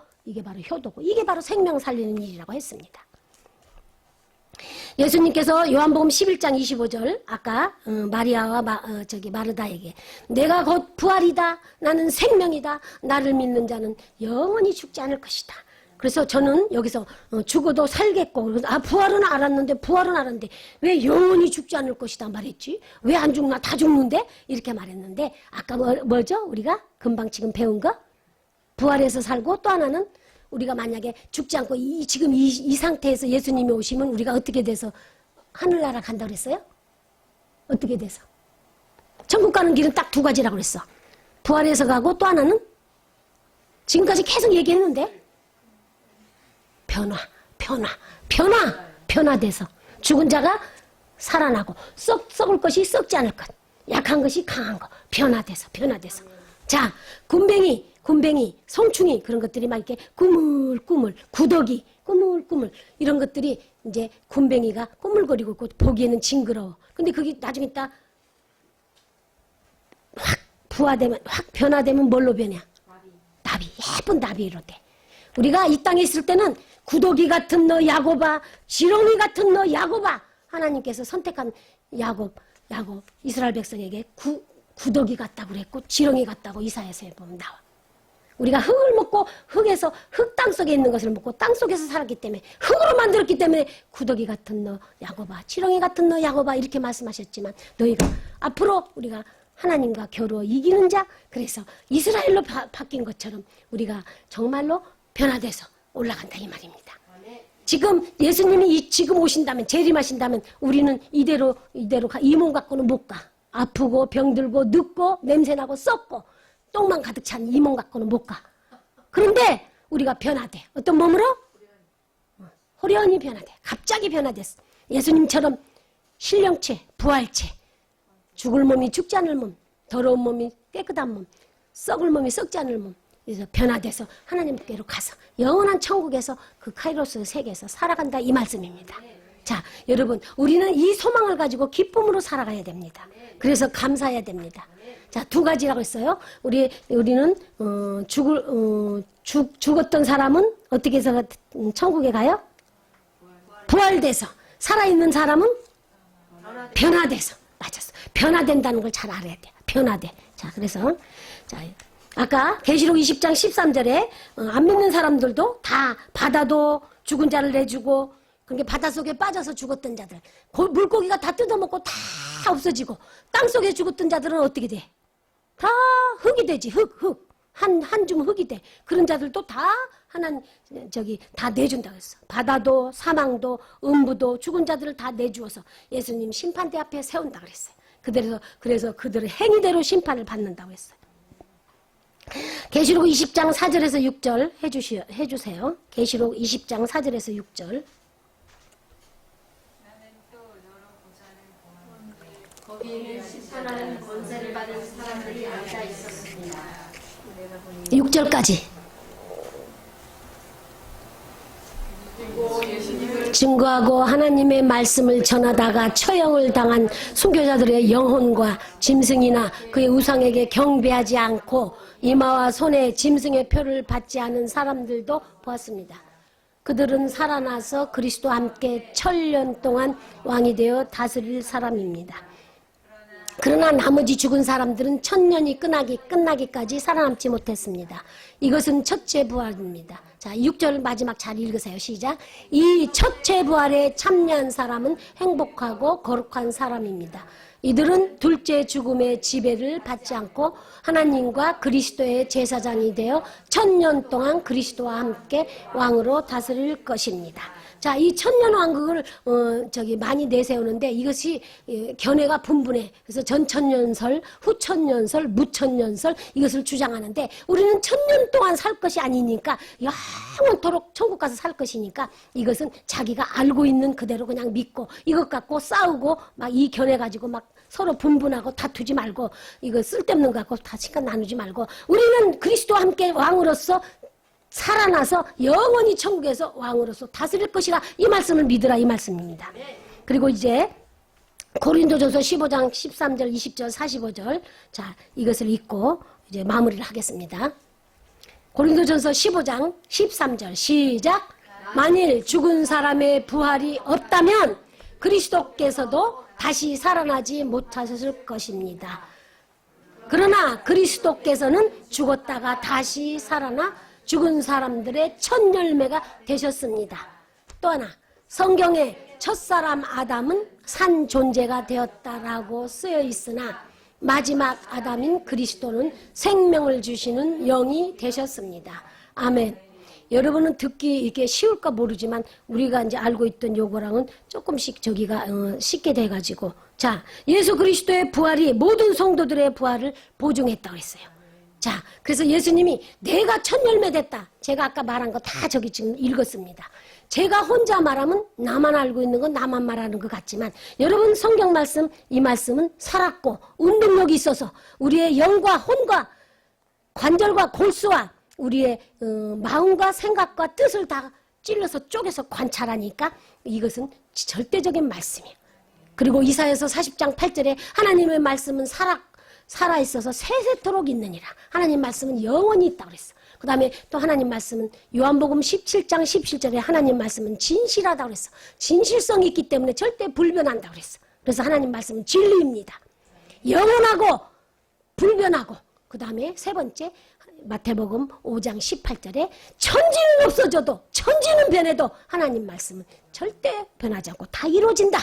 효도고 이게 바로 생명 살리는 일이라고 했습니다. 예수님께서 요한복음 11장 25절 아까 마리아와 마르다에게 내가 곧 부활이다 나는 생명이다 나를 믿는 자는 영원히 죽지 않을 것이다. 그래서 저는 여기서 죽어도 살겠고 부활은 알았는데 왜 영원히 죽지 않을 것이다 말했지? 왜 안 죽나? 다 죽는데? 이렇게 말했는데 아까 뭐죠? 우리가 금방 지금 배운 거? 부활해서 살고 또 하나는 우리가 만약에 죽지 않고 지금 이 상태에서 예수님이 오시면 우리가 어떻게 돼서 하늘나라 간다고 그랬어요? 어떻게 돼서? 천국 가는 길은 딱 두 가지라고 그랬어. 부활해서 가고 또 하나는 지금까지 계속 얘기했는데 변화돼서 죽은 자가 살아나고 썩을 것이 썩지 않을 것, 약한 것이 강한 것, 변화돼서. 자, 굼벵이, 송충이 그런 것들이 막 이렇게 꾸물꾸물, 구더기, 꾸물꾸물 이런 것들이 이제 굼벵이가 꾸물거리고 있고 보기에는 징그러워. 근데 그게 나중에 딱 확 변화되면 뭘로 변해? 나비, 예쁜 나비로 돼. 우리가 이 땅에 있을 때는 구더기 같은 너 야곱아, 지렁이 같은 너 야곱아. 하나님께서 선택한 야곱 이스라엘 백성에게 구더기 같다고 그랬고 지렁이 같다고 이사야서에 보면 나와. 우리가 흙을 먹고 흙에서 흙 땅속에 있는 것을 먹고 땅속에서 살았기 때문에 흙으로 만들었기 때문에 구더기 같은 너 야곱아, 지렁이 같은 너 야곱아 이렇게 말씀하셨지만 너희가 앞으로 우리가 하나님과 겨루어 이기는 자, 그래서 이스라엘로 바뀐 것처럼 우리가 정말로 변화돼서 올라간다 이 말입니다. 지금 예수님이 지금 오신다면 재림하신다면 우리는 이대로 이 몸 갖고는 못 가. 아프고 병들고 늙고 냄새나고 썩고 똥만 가득 찬 이 몸 갖고는 못 가. 그런데 우리가 변화돼. 어떤 몸으로? 호련히 변화돼. 갑자기 변화됐어. 예수님처럼 신령체, 부활체, 죽을 몸이 죽지 않을 몸, 더러운 몸이 깨끗한 몸, 썩을 몸이 썩지 않을 몸. 그래서 변화돼서 하나님께로 가서 영원한 천국에서 그 카이로스 세계에서 살아간다 이 말씀입니다. 자, 여러분 우리는 이 소망을 가지고 기쁨으로 살아가야 됩니다. 그래서 감사해야 됩니다. 자, 두 가지라고 했어요. 우리는 죽었던 사람은 어떻게 해서 천국에 가요? 부활돼서. 살아있는 사람은 변화돼서. 맞았어. 변화된다는 걸 잘 알아야 돼. 변화돼. 자, 그래서 자, 아까 계시록 20장 13절에 안 믿는 사람들도 다 바다도 죽은 자를 내주고 그게 바닷속에 빠져서 죽었던 자들 물고기가 다 뜯어먹고 다 없어지고 땅속에 죽었던 자들은 어떻게 돼? 다 흙이 되지. 흙. 한 줌 흙이 돼. 그런 자들도 다 다 내준다고 했어. 바다도 사망도 음부도 죽은 자들을 다 내주어서 예수님 심판대 앞에 세운다고 그랬어요. 그래서 그들의 행위대로 심판을 받는다고 했어요. 계시록 20장 4절에서 6절 해주세요. 계시록 20장 4절에서 6절. 거기에는 심판하는 권세를 받은 사람들이 앉아 있었습니다. 6절까지. 증거하고 하나님의 말씀을 전하다가 처형을 당한 순교자들의 영혼과 짐승이나 그의 우상에게 경배하지 않고 이마와 손에 짐승의 표를 받지 않은 사람들도 보았습니다. 그들은 살아나서 그리스도와 함께 1000년 동안 왕이 되어 다스릴 사람입니다. 그러나 나머지 죽은 사람들은 1000년이 끝나기까지 살아남지 못했습니다. 이것은 첫째 부활입니다. 자, 6절 마지막 잘 읽으세요. 시작. 이 첫째 부활에 참여한 사람은 행복하고 거룩한 사람입니다. 이들은 둘째 죽음의 지배를 받지 않고 하나님과 그리스도의 제사장이 되어 1000년 동안 그리스도와 함께 왕으로 다스릴 것입니다. 자, 이 1000년 왕국을 많이 내세우는데 이것이 견해가 분분해. 그래서 전천년설, 후천년설, 무천년설 이것을 주장하는데 우리는 1000년 동안 살 것이 아니니까 영원토록 천국 가서 살 것이니까 이것은 자기가 알고 있는 그대로 그냥 믿고 이것 갖고 싸우고 막 이 견해 가지고 막 서로 분분하고 다투지 말고 이거 쓸데없는 거 갖고 다 시간 나누지 말고 우리는 그리스도와 함께 왕으로서 살아나서 영원히 천국에서 왕으로서 다스릴 것이라 이 말씀을 믿으라 이 말씀입니다. 그리고 이제 고린도전서 15장 13절 20절 45절 자 이것을 읽고 이제 마무리를 하겠습니다. 고린도전서 15장 13절 시작. 만일 죽은 사람의 부활이 없다면 그리스도께서도 다시 살아나지 못하셨을 것입니다. 그러나 그리스도께서는 죽었다가 다시 살아나 죽은 사람들의 첫 열매가 되셨습니다. 또 하나 성경에 첫사람 아담은 산 존재가 되었다라고 쓰여 있으나 마지막 아담인 그리스도는 생명을 주시는 영이 되셨습니다. 아멘. 여러분은 듣기 이게 쉬울까 모르지만 우리가 이제 알고 있던 요거랑은 조금씩 저기가 쉽게 돼가지고 자 예수 그리스도의 부활이 모든 성도들의 부활을 보증했다고 했어요. 자 그래서 예수님이 내가 첫 열매 됐다. 제가 아까 말한 거 다 저기 지금 읽었습니다. 제가 혼자 말하면 나만 알고 있는 건 나만 말하는 것 같지만 여러분 성경 말씀 이 말씀은 살았고 운동력이 있어서 우리의 영과 혼과 관절과 골수와 우리의 마음과 생각과 뜻을 다 찔러서 쪼개서 관찰하니까 이것은 절대적인 말씀이에요. 그리고 이사야서 40장 8절에 하나님의 말씀은 살아있어서 세세토록 있느니라. 하나님 말씀은 영원히 있다고 그랬어. 그 다음에 또 하나님 말씀은 요한복음 17장 17절에 하나님 말씀은 진실하다고 그랬어. 진실성이 있기 때문에 절대 불변한다고 그랬어. 그래서 하나님 말씀은 진리입니다. 영원하고 불변하고 그 다음에 세 번째 마태복음 5장 18절에 천지는 없어져도 천지는 변해도 하나님 말씀은 절대 변하지 않고 다 이루어진다.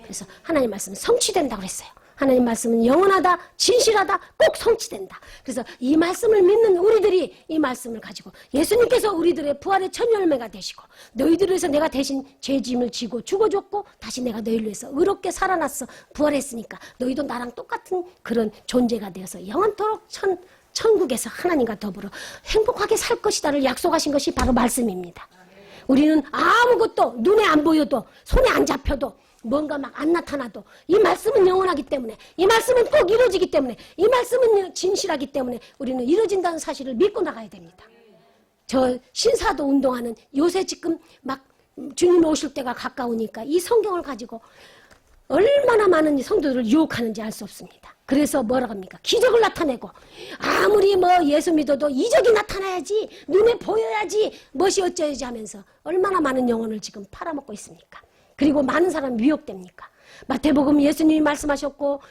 그래서 하나님 말씀은 성취된다고 그랬어요. 하나님 말씀은 영원하다, 진실하다, 꼭 성취된다. 그래서 이 말씀을 믿는 우리들이 이 말씀을 가지고 예수님께서 우리들의 부활의 첫 열매가 되시고 너희들을 위해서 내가 대신 죄짐을 지고 죽어줬고 다시 내가 너희를 위해서 의롭게 살아났어 부활했으니까 너희도 나랑 똑같은 그런 존재가 되어서 영원토록 천국에서 하나님과 더불어 행복하게 살 것이다를 약속하신 것이 바로 말씀입니다. 우리는 아무것도 눈에 안 보여도 손에 안 잡혀도 뭔가 막 안 나타나도 이 말씀은 영원하기 때문에 이 말씀은 꼭 이루어지기 때문에 이 말씀은 진실하기 때문에 우리는 이루어진다는 사실을 믿고 나가야 됩니다. 저 신사도 운동하는 요새 지금 막 주님 오실 때가 가까우니까 이 성경을 가지고 얼마나 많은 성도들을 유혹하는지 알 수 없습니다. 그래서 뭐라고 합니까? 기적을 나타내고 아무리 뭐 예수 믿어도 이적이 나타나야지 눈에 보여야지 멋이 어쩌야지 하면서 얼마나 많은 영혼을 지금 팔아먹고 있습니까? 그리고 많은 사람이 미혹됩니까? 마태복음 예수님이 말씀하셨고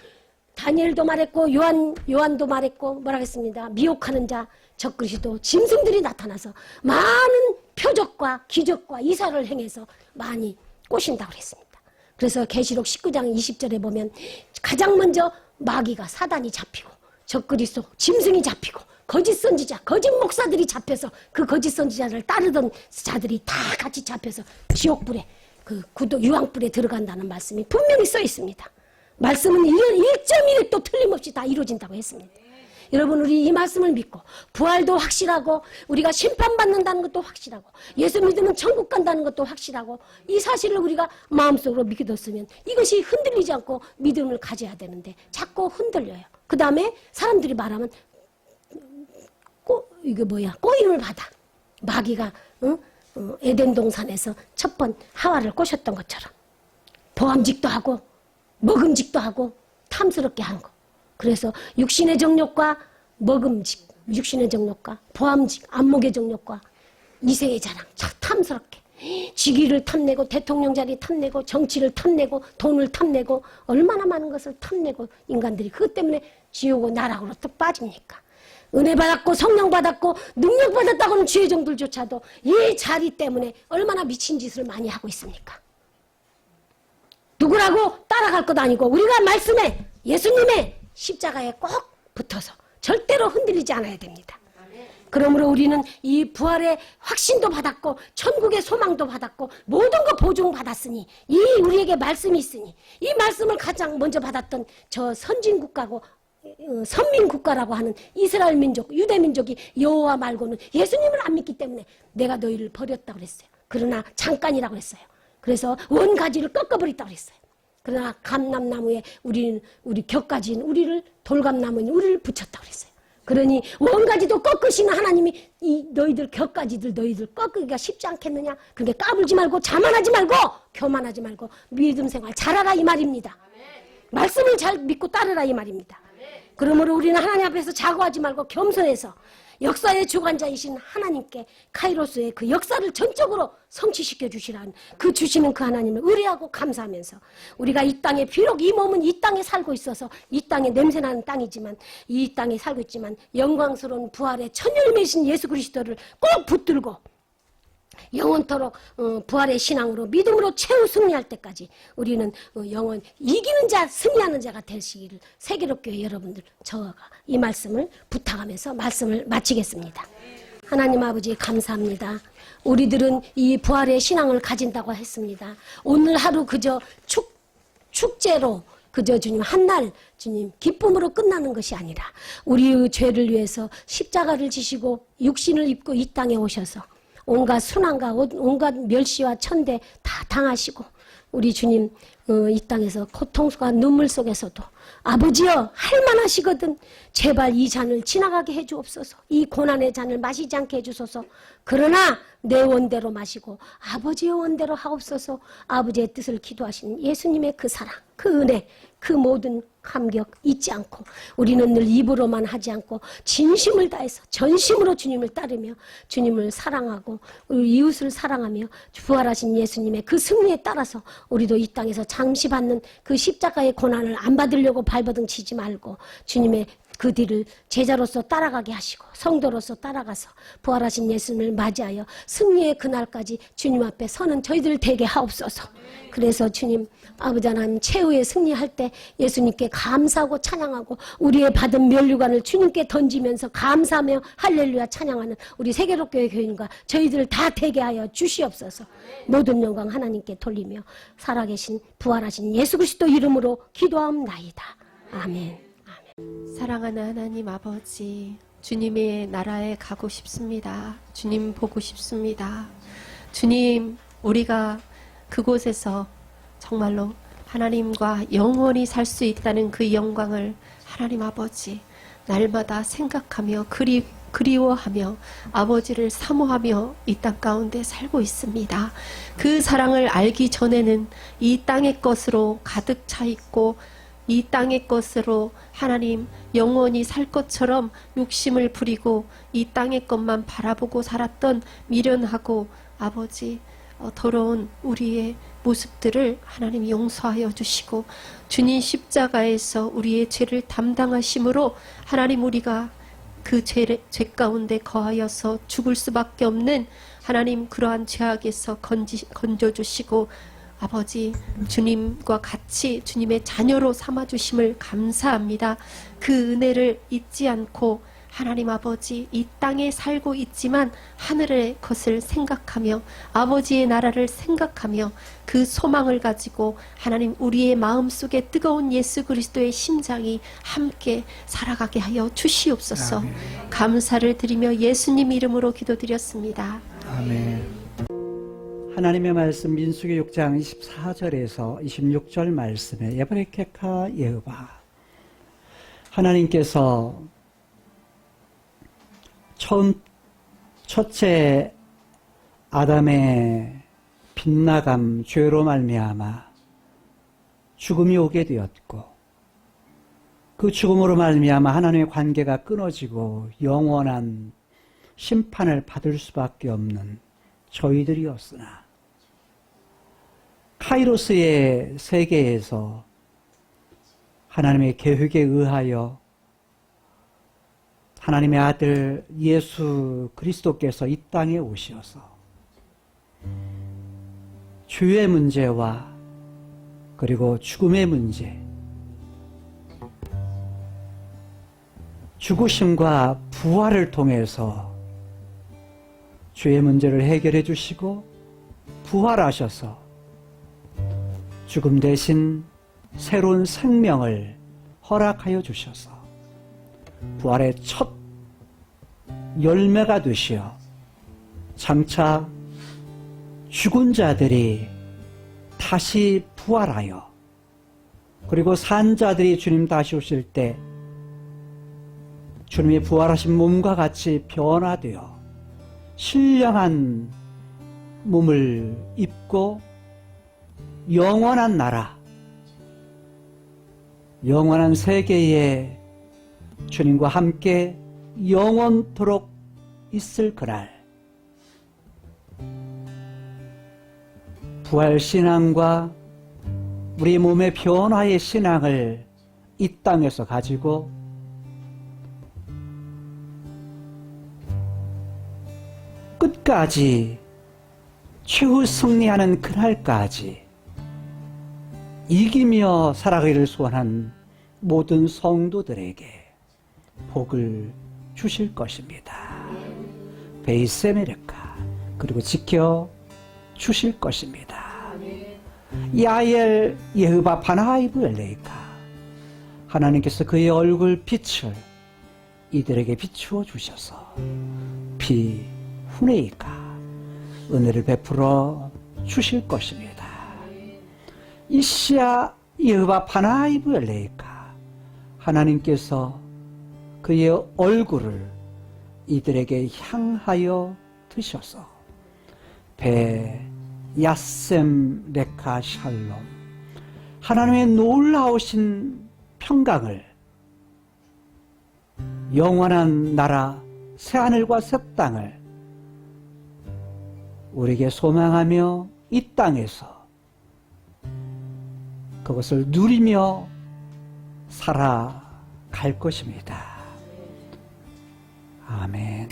다니엘도 말했고 요한도 말했고 뭐라 했습니다. 미혹하는 자 적그리스도 짐승들이 나타나서 많은 표적과 기적과 이사를 행해서 많이 꼬신다고 그랬습니다. 그래서 계시록 19장 20절에 보면 가장 먼저 마귀가 사단이 잡히고 적그리스도 짐승이 잡히고 거짓 선지자 거짓 목사들이 잡혀서 그 거짓 선지자를 따르던 자들이 다 같이 잡혀서 지옥불에 그 유황불에 들어간다는 말씀이 분명히 써 있습니다. 말씀은 1.1도 틀림없이 다 이루어진다고 했습니다. 여러분 우리 이 말씀을 믿고 부활도 확실하고 우리가 심판받는다는 것도 확실하고 예수 믿으면 천국 간다는 것도 확실하고 이 사실을 우리가 마음속으로 믿었으면 이것이 흔들리지 않고 믿음을 가져야 되는데 자꾸 흔들려요. 그 다음에 사람들이 말하면 꼬임을 받아. 마귀가 에덴 동산에서 첫 번 하와를 꼬셨던 것처럼 보암직도 하고 먹음직도 하고 탐스럽게 한 거. 그래서 육신의 정욕과 먹음직, 육신의 정욕과 보암직, 안목의 정욕과 이세의 자랑, 탐스럽게 직위를 탐내고 대통령 자리 탐내고 정치를 탐내고 돈을 탐내고 얼마나 많은 것을 탐내고 인간들이 그것 때문에 지옥고 나락으로 또 빠집니까? 은혜 받았고 성령 받았고 능력 받았다고는 죄종들조차도 이 자리 때문에 얼마나 미친 짓을 많이 하고 있습니까? 누구라고 따라갈 것도 아니고 우리가 말씀에 예수님의 십자가에 꼭 붙어서 절대로 흔들리지 않아야 됩니다. 그러므로 우리는 이 부활의 확신도 받았고 천국의 소망도 받았고 모든 거 보증받았으니 이 우리에게 말씀이 있으니 이 말씀을 가장 먼저 받았던 저 선진국가고 선민국가라고 하는 이스라엘 민족, 유대 민족이 여호와 말고는 예수님을 안 믿기 때문에 내가 너희를 버렸다고 그랬어요. 그러나 잠깐이라고 했어요. 그래서 원가지를 꺾어버렸다고 그랬어요. 그러나 감람나무에 우리 격가지인 우리를 돌감나무인 우리를 붙였다고 그랬어요. 그러니 원가지도 꺾으시는 하나님이 이 너희들 격가지들 너희들 꺾기가 쉽지 않겠느냐. 그러니까 까불지 말고 자만하지 말고 교만하지 말고 믿음 생활 잘하라 이 말입니다. 말씀을 잘 믿고 따르라 이 말입니다. 그러므로 우리는 하나님 앞에서 자고하지 말고 겸손해서 역사의 주관자이신 하나님께 카이로스의 그 역사를 전적으로 성취시켜 주시라는 그 주시는 그 하나님을 의뢰하고 감사하면서 우리가 이 땅에 비록 이 몸은 이 땅에 살고 있어서 이 땅에 냄새나는 땅이지만 이 땅에 살고 있지만 영광스러운 부활의 천열매신 예수 그리스도를 꼭 붙들고 영원토록 부활의 신앙으로 믿음으로 최후 승리할 때까지 우리는 영원 이기는 자 승리하는 자가 되시기를 세계롭교회 여러분들 저가 이 말씀을 부탁하면서 말씀을 마치겠습니다. 하나님 아버지 감사합니다. 우리들은 이 부활의 신앙을 가진다고 했습니다. 오늘 하루 그저 축제로 그저 주님 한날 주님 기쁨으로 끝나는 것이 아니라 우리의 죄를 위해서 십자가를 지시고 육신을 입고 이 땅에 오셔서 온갖 순환과 온갖 멸시와 천대 다 당하시고 우리 주님 이 땅에서 고통과 눈물 속에서도 아버지여 할만하시거든 제발 이 잔을 지나가게 해주옵소서. 이 고난의 잔을 마시지 않게 해주소서. 그러나 내 원대로 마시고 아버지의 원대로 하옵소서. 아버지의 뜻을 기도하신 예수님의 그 사랑 그 은혜 그 모든 감격 잊지 않고 우리는 늘 입으로만 하지 않고 진심을 다해서 전심으로 주님을 따르며 주님을 사랑하고 우리 이웃을 사랑하며 부활하신 예수님의 그 승리에 따라서 우리도 이 땅에서 장시받는 그 십자가의 고난을 안 받으려고 발버둥 치지 말고 주님의 그 뒤를 제자로서 따라가게 하시고 성도로서 따라가서 부활하신 예수님을 맞이하여 승리의 그날까지 주님 앞에 서는 저희들 되게 하옵소서. 그래서 주님 아버지 하나님 최후의 승리할 때 예수님께 감사하고 찬양하고 우리의 받은 면류관을 주님께 던지면서 감사하며 할렐루야 찬양하는 우리 세계롭교회 교인과 저희들을 다 되게 하여 주시옵소서. 모든 영광 하나님께 돌리며 살아계신 부활하신 예수 그리스도 이름으로 기도하옵나이다. 아멘. 사랑하는 하나님 아버지, 주님의 나라에 가고 싶습니다. 주님 보고 싶습니다. 주님, 우리가 그곳에서 정말로 하나님과 영원히 살 수 있다는 그 영광을 하나님 아버지 날마다 생각하며 그리워하며 아버지를 사모하며 이 땅 가운데 살고 있습니다. 그 사랑을 알기 전에는 이 땅의 것으로 가득 차 있고 이 땅의 것으로 하나님 영원히 살 것처럼 욕심을 부리고 이 땅의 것만 바라보고 살았던 미련하고 아버지 더러운 우리의 모습들을 하나님 용서하여 주시고 주님 십자가에서 우리의 죄를 담당하심으로 하나님 우리가 그 죄 가운데 거하여서 죽을 수밖에 없는 하나님 그러한 죄악에서 건져주시고 아버지 주님과 같이 주님의 자녀로 삼아주심을 감사합니다. 그 은혜를 잊지 않고 하나님 아버지 이 땅에 살고 있지만 하늘의 것을 생각하며 아버지의 나라를 생각하며 그 소망을 가지고 하나님 우리의 마음속에 뜨거운 예수 그리스도의 심장이 함께 살아가게 하여 주시옵소서. 아멘. 감사를 드리며 예수님 이름으로 기도드렸습니다. 아멘. 하나님의 말씀 민수기 6장 24절에서 26절 말씀에 예브레케카 예흐바 하나님께서 첫째 아담의 빗나감 죄로 말미암아 죽음이 오게 되었고 그 죽음으로 말미암아 하나님의 관계가 끊어지고 영원한 심판을 받을 수밖에 없는 저희들이었으나 카이로스의 세계에서 하나님의 계획에 의하여 하나님의 아들 예수 그리스도께서 이 땅에 오셔서 죄의 문제와 그리고 죽음의 문제 죽으심과 부활을 통해서 죄의 문제를 해결해 주시고 부활하셔서 죽음 대신 새로운 생명을 허락하여 주셔서 부활의 첫 열매가 되시어 장차 죽은 자들이 다시 부활하여 그리고 산 자들이 주님 다시 오실 때 주님의 부활하신 몸과 같이 변화되어 신령한 몸을 입고 영원한 나라, 영원한 세계에 주님과 함께 영원토록 있을 그날, 부활 신앙과 우리 몸의 변화의 신앙을 이 땅에서 가지고 끝까지 최후 승리하는 그날까지 이기며 살아가기를 소원한 모든 성도들에게 복을 주실 것입니다. 베이세메르카 그리고 지켜 주실 것입니다. 야엘 예흐바 바나하이브 엘레이카 하나님께서 그의 얼굴 빛을 이들에게 비추어 주셔서 비 후네이카 은혜를 베풀어 주실 것입니다. 이시야 예흐바 바나하이브 엘레이카 하나님께서 그의 얼굴을 이들에게 향하여 드셔서 배 야셈 레카 샬롬 하나님의 놀라우신 평강을 영원한 나라 새하늘과 새 땅을 우리에게 소망하며 이 땅에서 그것을 누리며 살아갈 것입니다. 아멘.